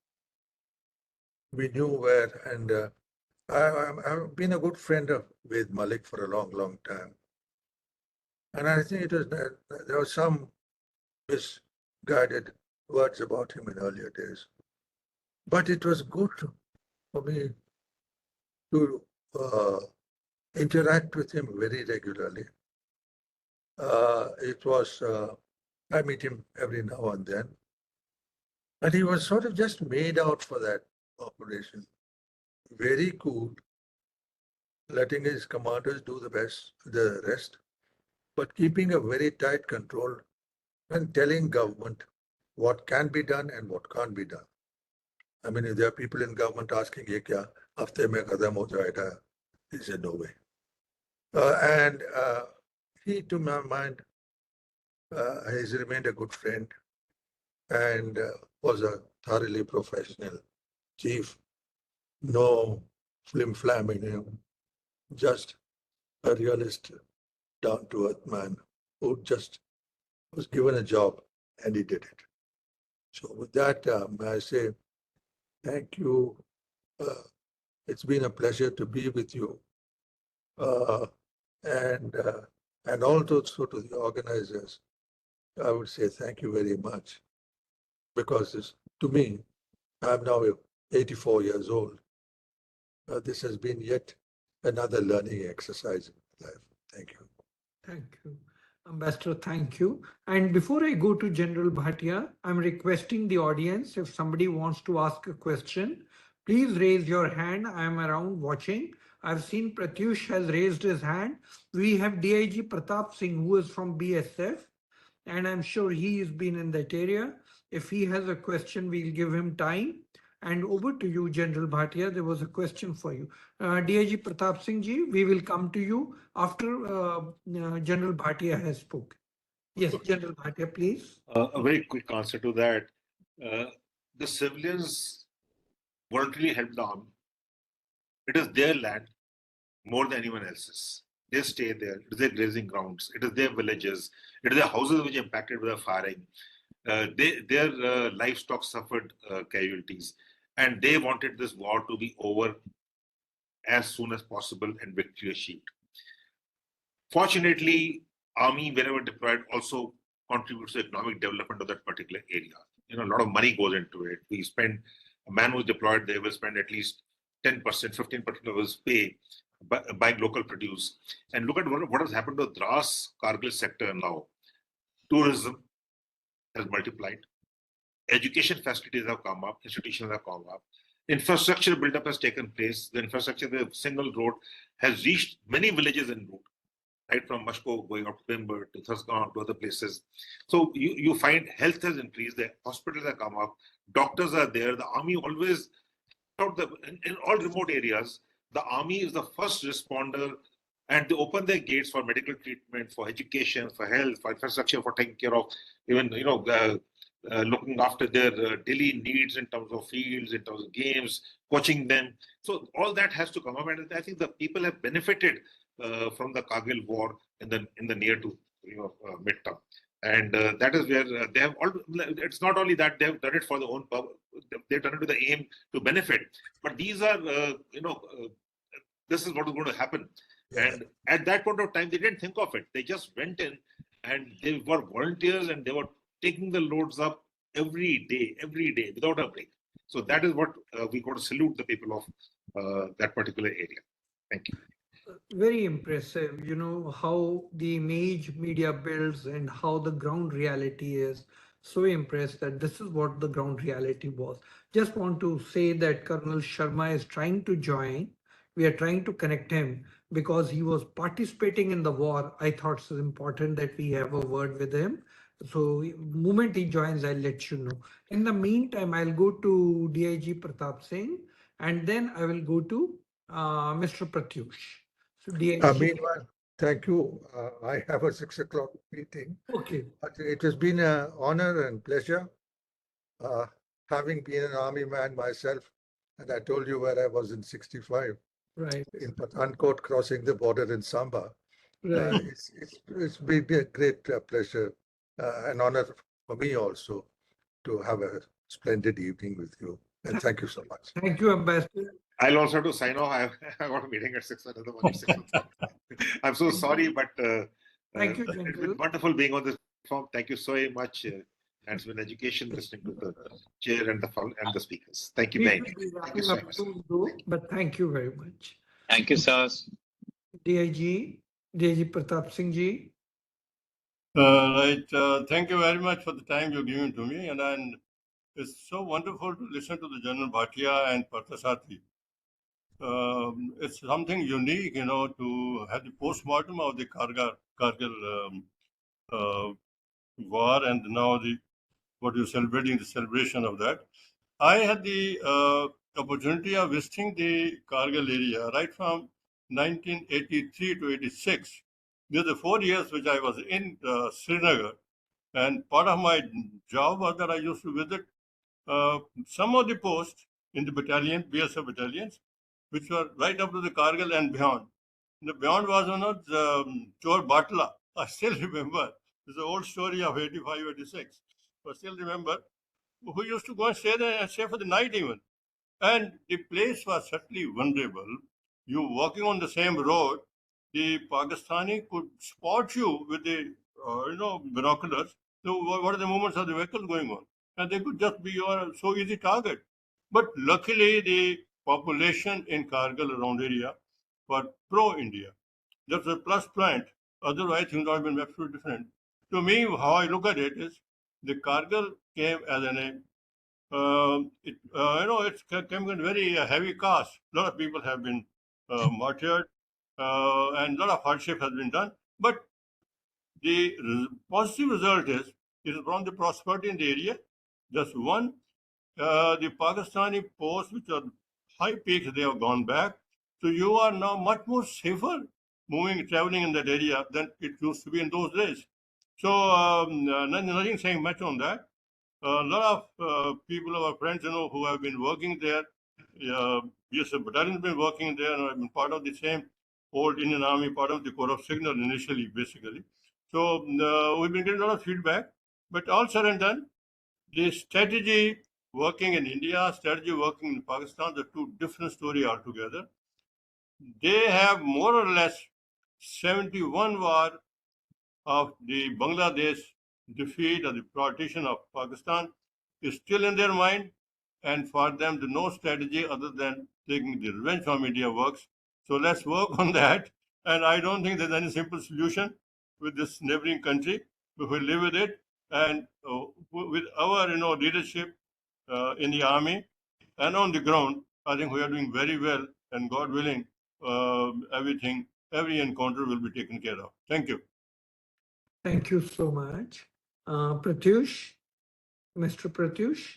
We knew where, and I've been a good friend of Ved Malik for a long, long time. And I think there was some misguided words about him in earlier days. But it was good for me to interact with him very regularly. I meet him every now and then. And he was sort of just made out for that operation. Very cool, letting his commanders do the rest, but keeping a very tight control and telling government what can be done and what can't be done. I mean, there are people in government asking, "Ye kya hafte mein khatam ho jayega?" He said, "No way." And he, to my mind, has remained a good friend and was a thoroughly professional chief. No flim flam in him, just a realist, down to earth man who just was given a job and he did it. So with that, I say thank you. It's been a pleasure to be with you. Uh, and also to the organizers, I would say thank you very much, because to me, I'm now 84 years old. This has been yet another learning exercise in my life. Thank you. Thank you. Ambassador, thank you. And before I go to General Bhatia, I'm requesting the audience, if somebody wants to ask a question, please raise your hand. I'm around watching. I've seen Pratyush has raised his hand. We have DIG Pratap Singh, who is from BSF, and I'm sure he has been in that area. If he has a question, we'll give him time. And over to you, General Bhatia. There was a question for you. DIG Pratap Singh ji, we will come to you after General Bhatia has spoken. Yes, General Bhatia, please. A very quick answer to that. The civilians voluntarily helped the army. It is their land more than anyone else's. They stay there. It is their grazing grounds. It is their villages. It is their houses which are impacted with the firing. Their livestock suffered casualties, and they wanted this war to be over as soon as possible and victory achieved. Fortunately, army, wherever deployed, also contributes to economic development of that particular area. A lot of money goes into it. We spend, a man who's deployed, they will spend at least 10%, 15% of his pay buying local produce. And look at what has happened to Dras, Kargil sector now. Tourism has multiplied. Education facilities have come up. Institutions have come up. Infrastructure buildup has taken place. The infrastructure, the single road, has reached many villages en route, right from Mashko going up to Bimber to Thasgaon to other places. So you find health has increased. The hospitals have come up. Doctors are there. The army always, in all remote areas, the army is the first responder, and they open their gates for medical treatment, for education, for health, for infrastructure, for taking care of even looking after their daily needs in terms of fields, in terms of games, coaching them. So all that has to come up, and I think the people have benefited from the Kargil war in the near to midterm. And that is where they have all. It's not only that they have done it for their own purpose; they've done it with the aim to benefit. But these are, this is what is going to happen. Yeah. And at that point of time, they didn't think of it. They just went in, and they were volunteers, and they were taking the loads up every day without a break. So that is what we got to salute the people of that particular area. Thank you. Very impressive, how the image media builds and how the ground reality is. So impressed that this is what the ground reality was. Just want to say that Colonel Sharma is trying to join. We are trying to connect him because he was participating in the war. I thought it's important that we have a word with him. So moment he joins, I'll let you know. In the meantime, I'll go to DIG Pratap Singh, and then I will go to Mr. Pratyush. So DIG. Meanwhile, thank you. I have a 6 o'clock meeting. Okay. But it has been an honor and pleasure, having been an army man myself. And I told you where I was in 65, Right. in Pathankot, crossing the border in Samba. Right. It's been a great pleasure, an honor for me also to have a splendid evening with you. And thank you so much. Thank you, Ambassador. I'll also have to sign off. I got a meeting at 6, another one at 6 o'clock. I'm so sorry, but Thank you, it's been General. wonderful being on this platform. Thank you so much. And it's been education listening to the chair and the speakers. Thank you We very will much. be Thank you wrapping so up much. soon, though, but thank you very much. Thank you, sir. DIG Pratap Singh ji. Thank you very much for the time you're giving to me. And it's so wonderful to listen to the General Bhatia and Parthasarathy. It's something unique, to have the post-mortem of the Kargil war and now the what you're celebrating, the celebration of that. I had the opportunity of visiting the Kargil area right from 1983 to 86. These are the 4 years which I was in Srinagar. And part of my job was that I used to visit some of the posts in the battalion, BSF battalions, which were right up to the Kargil and beyond. The beyond was one of Chor Batla. I still remember. It's an old story of 85, 86. But still remember, who used to go and stay there and stay for the night even. And the place was certainly vulnerable. You walking on the same road, the Pakistani could spot you with the binoculars. So what are the movements of the vehicles going on? And they could just be your so easy target. But luckily, the population in Kargil around area were pro-India. That's a plus point. Otherwise, things would have been absolutely different. To me, how I look at it is the Kargil came as it's came with very heavy cost. A lot of people have been martyred, and a lot of hardship has been done. But the positive result is from the prosperity in the area. Just one, the Pakistani posts, which are high peaks, they have gone back. So you are now much more safer traveling in that area than it used to be in those days. So nothing saying much on that. A lot of people, our friends, who have been working there. Yes, a battalion has been working there, and I've been part of the same old Indian Army, part of the Corps of Signal initially, basically. So we've been getting a lot of feedback. But all said and done, the strategy working in India, strategy working in Pakistan, the two different stories altogether. They have more or less 71 war of the Bangladesh defeat or the partition of Pakistan is still in their mind, and for them, the no strategy other than taking the revenge from India works. So let's work on that. And I don't think there's any simple solution with this neighboring country. We will live with it, and with our leadership in the army and on the ground, I think we are doing very well. And God willing, every encounter will be taken care of. Thank you. Thank you so much. Pratyush, Mr. Pratyush.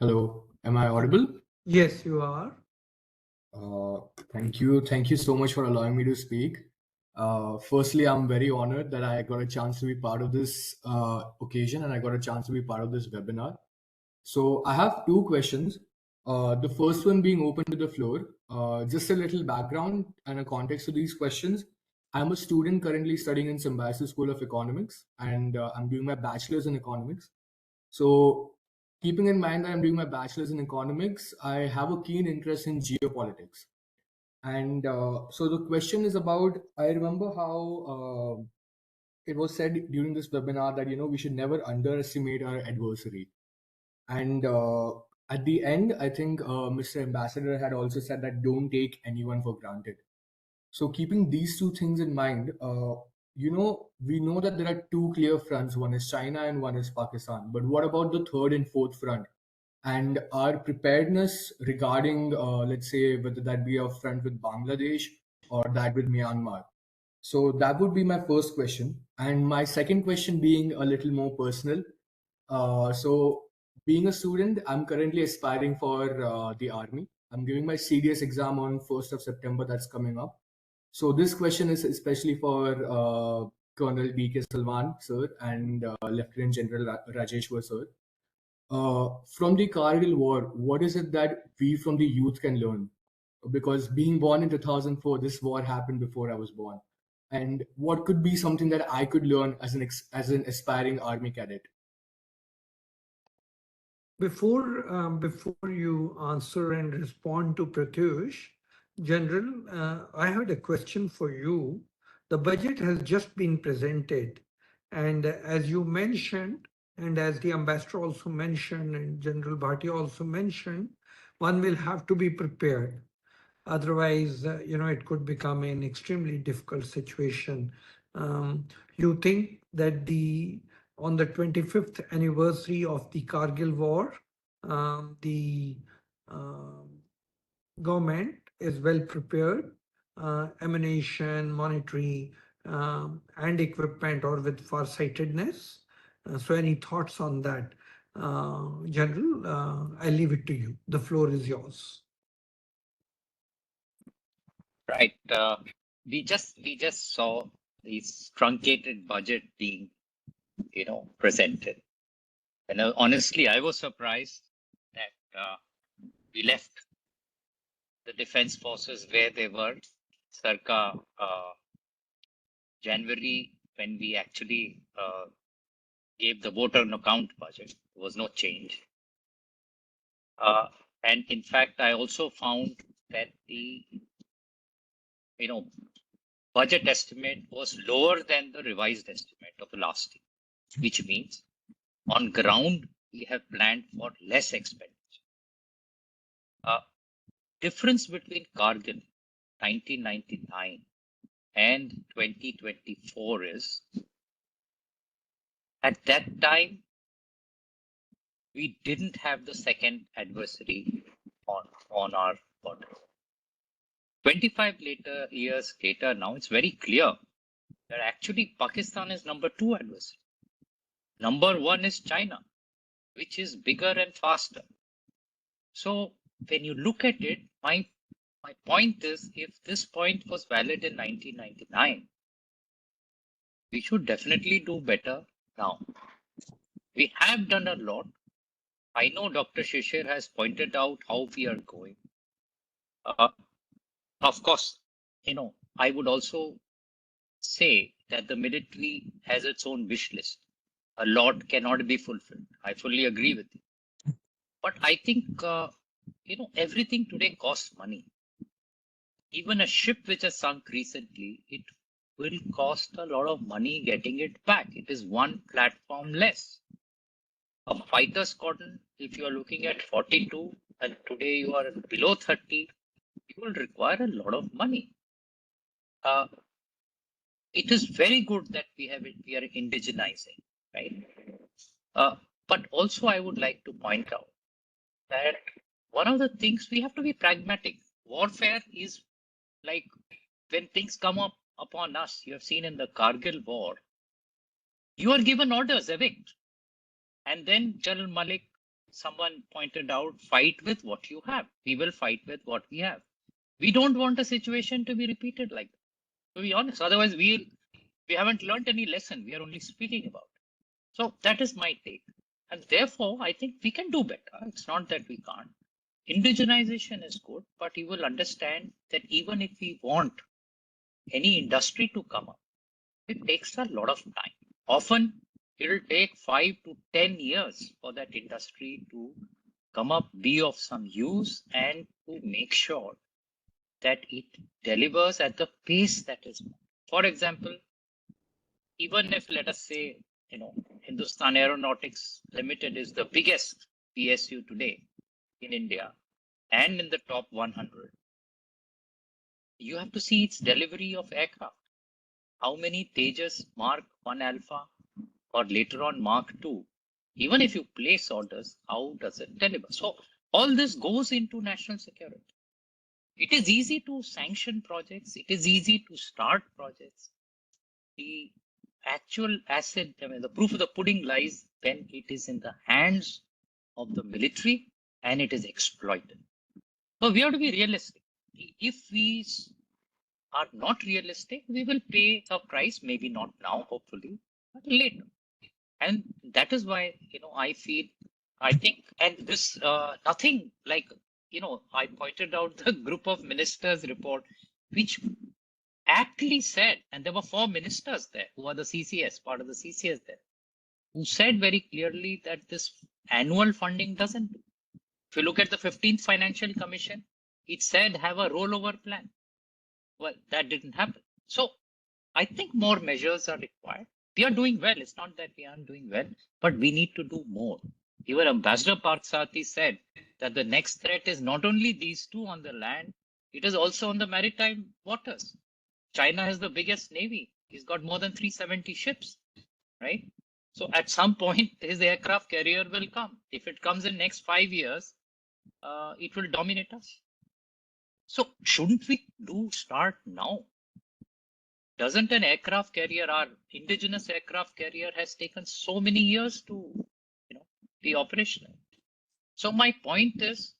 Hello, am I audible? Yes, you are. Thank you. Thank you so much for allowing me to speak. Firstly, I'm very honored that I got a chance to be part of this occasion and I got a chance to be part of this webinar. So I have two questions. The first one being open to the floor. Just a little background and a context to these questions. I'm a student currently studying in Symbiosis School of Economics, and I'm doing my bachelor's in economics. So keeping in mind that I'm doing my bachelor's in economics, I have a keen interest in geopolitics. And so the question is about, I remember how it was said during this webinar that, we should never underestimate our adversary. And at the end, I think Mr. Ambassador had also said that don't take anyone for granted. So keeping these two things in mind, we know that there are two clear fronts. One is China and one is Pakistan. But what about the third and fourth front? And our preparedness regarding, let's say, whether that be a front with Bangladesh or that with Myanmar. So that would be my first question. And my second question being a little more personal. So being a student, I'm currently aspiring for the army. I'm giving my CDS exam on 1st of September that's coming up. So this question is especially for Colonel D.K. Salwan, sir, and Lieutenant General Rajeshwar, sir. From the Kargil war, what is it that we from the youth can learn? Because being born in 2004, this war happened before I was born. And what could be something that I could learn as an aspiring army cadet? Before you answer and respond to Pratyush, General, I had a question for you. The budget has just been presented, and as you mentioned, and as the ambassador also mentioned, and General Bhatia also mentioned, one will have to be prepared. Otherwise, it could become an extremely difficult situation. You think that on the 25th anniversary of the Kargil war, the government is well prepared ammunition, monetary, and equipment, or with farsightedness. So any thoughts on that? General, I leave it to you. The floor is yours. Right. We just saw this truncated budget being, presented. And honestly, I was surprised that we left the defense forces where they were circa January, when we actually gave the voter no count budget. There was no change. And in fact, I also found that the budget estimate was lower than the revised estimate of the last year, which means on ground we have planned for less expenditure. Difference between Kargil 1999 and 2024 is, at that time we didn't have the second adversary on our border. 25 years later now, it's very clear that actually Pakistan is number 2 adversary. Number 1 is China, which is bigger and faster. So when you look at it, my point is, if this point was valid in 1999, we should definitely do better now. We have done a lot. I know Dr. Shishir has pointed out how we are going. Of course, I would also say that the military has its own wish list. A lot cannot be fulfilled. I fully agree with you. But I think, everything today costs money. Even a ship which has sunk recently, it will cost a lot of money getting it back. It is one platform less. A fighter squadron, if you are looking at 42 and today you are below 30, you will require a lot of money. It is very good that we are indigenizing, right? But also I would like to point out that one of the things, we have to be pragmatic. Warfare is like when things come up upon us. You have seen in the Kargil war, you are given orders, evict. And then General Malik, someone pointed out, fight with what you have. We will fight with what we have. We don't want a situation to be repeated like that, to be honest. Otherwise, we haven't learned any lesson. We are only speaking about it. So that is my take. And therefore, I think we can do better. It's not that we can't. Indigenization is good, but you will understand that even if we want any industry to come up, it takes a lot of time. Often it will take 5 to 10 years for that industry to come up, be of some use, and to make sure that it delivers at the pace that is. For example, even if, let us say, Hindustan Aeronautics Limited is the biggest PSU today in India and in the top 100, you have to see its delivery of aircraft. How many Tejas Mark 1 Alpha or later on Mark 2, even if you place orders, how does it deliver? So all this goes into national security. It is easy to sanction projects. It is easy to start projects. The actual asset, the proof of the pudding lies when it is in the hands of the military and it is exploited. So we have to be realistic. If we are not realistic, we will pay a price, maybe not now, hopefully, but later. And that is why, I think, and this, nothing like, I pointed out the group of ministers report, which actually said, and there were 4 ministers there who are the CCS, part of the CCS there, who said very clearly that this annual funding doesn't do. If you look at the 15th Financial Commission, it said have a rollover plan. Well, that didn't happen. So I think more measures are required. We are doing well. It's not that we aren't doing well, but we need to do more. Even Ambassador Parthasarathy said that the next threat is not only these two on the land, it is also on the maritime waters. China has the biggest navy. He's got more than 370 ships, right? So at some point, his aircraft carrier will come. If it comes in next 5 years, it will dominate us. So shouldn't we start now? Doesn't an aircraft carrier, our indigenous aircraft carrier, has taken so many years to, be operational? So my point is,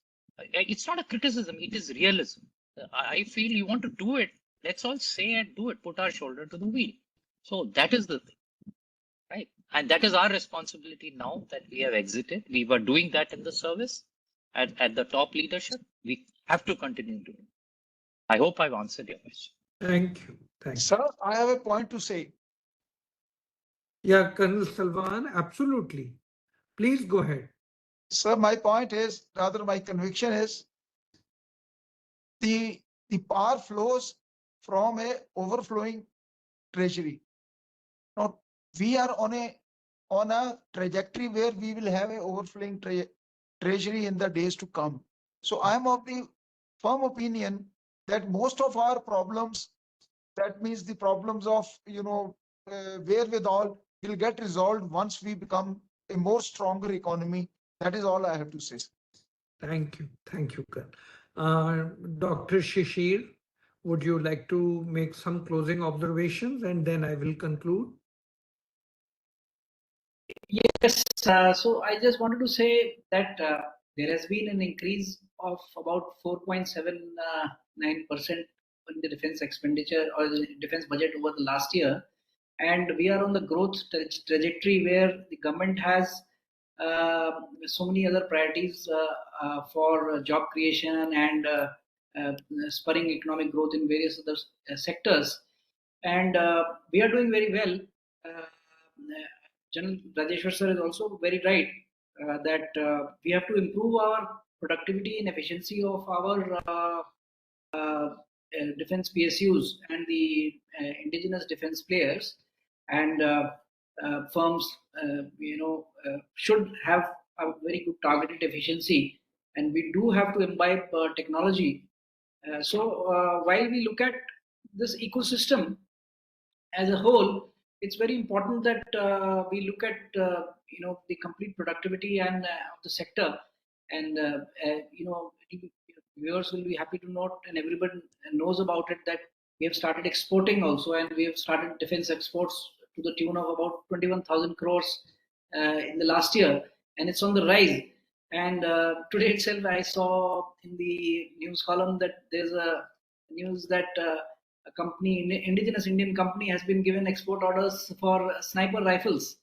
it's not a criticism; it is realism. I feel you want to do it. Let's all say and do it. Put our shoulder to the wheel. So that is the thing, right? And that is our responsibility now that we have exited. We were doing that in the service at the top leadership. We have to continue doing it. I hope I've answered your question. Thank you. Thank you. Sir, I have a point to say. Yeah, Colonel Salwan, absolutely. Please go ahead. Sir, my point is, rather my conviction is, the power flows from a overflowing treasury. Now, we are on a trajectory where we will have a overflowing treasury in the days to come. So I am of the firm opinion that most of our problems, that means the problems of, wherewithal, will get resolved once we become a more stronger economy. That is all I have to say. Thank you. Thank you, Colonel. Dr. Shishir, would you like to make some closing observations and then I will conclude? Yes, so I just wanted to say that there has been an increase of about 4.79% in the defense expenditure or the defense budget over the last year. And we are on the growth trajectory where the government has so many other priorities for job creation and spurring economic growth in various other sectors. And we are doing very well. General Rajeshwar sir is also very right that we have to improve our productivity and efficiency of our defense PSUs and the indigenous defense players, and firms, should have a very good targeted efficiency, and we do have to imbibe technology. So while we look at this ecosystem as a whole, it's very important that we look at the complete productivity and of the sector, and viewers will be happy to note, and everybody knows about it, that we have started exporting also, and we have started defense exports to the tune of about 21,000 crores in the last year, and it's on the rise. And today itself, I saw in the news column that there's a news that a company, indigenous Indian company, has been given export orders for sniper rifles.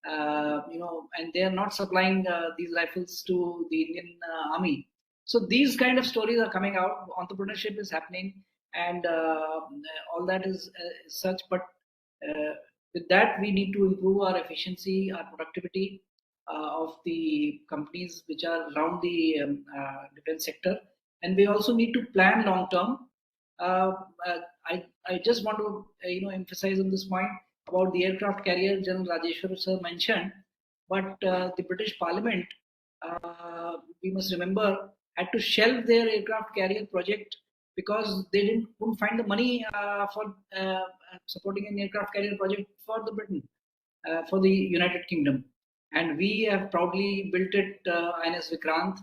And they are not supplying these rifles to the Indian army. So these kind of stories are coming out. Entrepreneurship is happening, and all that is such. But with that, we need to improve our efficiency, our productivity of the companies which are around the defense sector, and we also need to plan long term. I just want to emphasize on this point about the aircraft carrier General Rajeshwar sir mentioned, but the British Parliament, we must remember, had to shelve their aircraft carrier project because they couldn't find the money for supporting an aircraft carrier project for the Britain, for the United Kingdom, and we have proudly built it, INS Vikrant,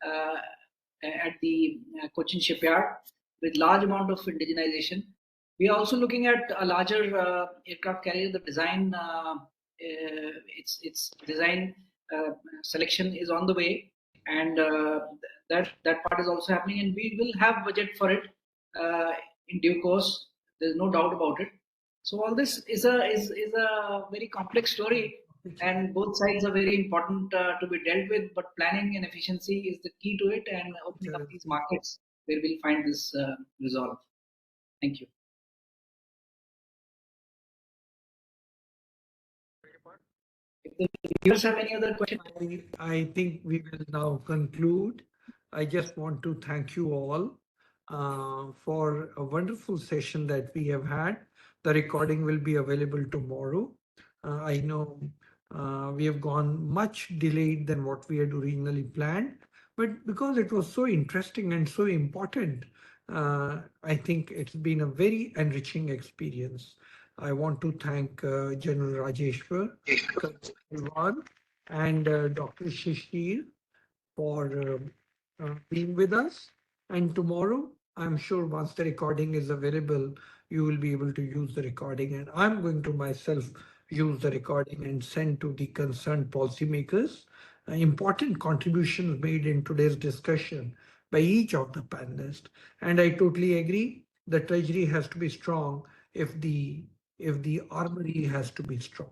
at the Cochin shipyard, with large amount of indigenization. We are also looking at a larger aircraft carrier. The design, its design selection is on the way, and that part is also happening. And we will have budget for it in due course. There's no doubt about it. So all this is a very complex story, and both sides are very important to be dealt with. But planning and efficiency is the key to it, and opening up these markets where we'll find this resolve. Thank you. If the viewers have any other questions, I think we will now conclude. I just want to thank you all for a wonderful session that we have had. The recording will be available tomorrow. I know we have gone much delayed than what we had originally planned, but because it was so interesting and so important, I think it's been a very enriching experience. I want to thank General Rajeshwar, Salwan, and Dr. Shishir for being with us. And tomorrow I'm sure once the recording is available, you will be able to use the recording, and I'm going to myself use the recording and send to the concerned policymakers. Important contributions made in today's discussion by each of the panelists. And I totally agree, the treasury has to be strong if the armory has to be strong.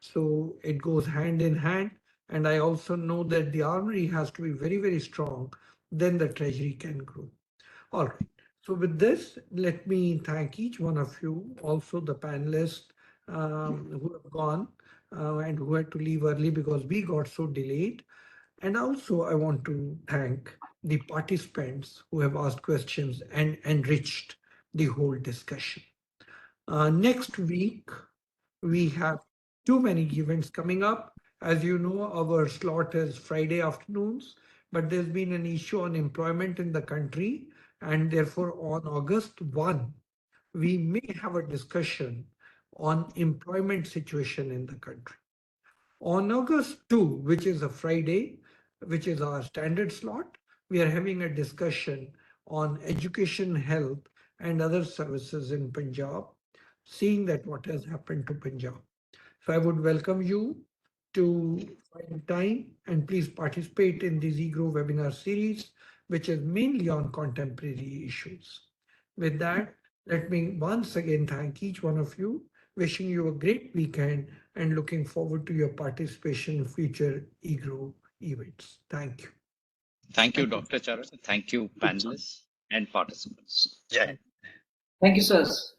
So it goes hand in hand. And I also know that the armory has to be very, very strong, then the treasury can grow. All right. So with this, let me thank each one of you, also the panelists who have gone and who had to leave early because we got so delayed. And also I want to thank the participants who have asked questions and enriched the whole discussion. Next week, we have too many events coming up. As you know, our slot is Friday afternoons, but there's been an issue on employment in the country. And therefore, on August 1, we may have a discussion on employment situation in the country. On August 2, which is a Friday, which is our standard slot, we are having a discussion on education, health, and other services in Punjab, seeing that what has happened to Punjab. So I would welcome you to find time and please participate in this EGROW webinar series, which is mainly on contemporary issues. With that, let me once again thank each one of you, wishing you a great weekend and looking forward to your participation in future EGROW events. Thank you. Thank you, Dr. Charan. Thank you, panelists and participants. Thank you, sirs.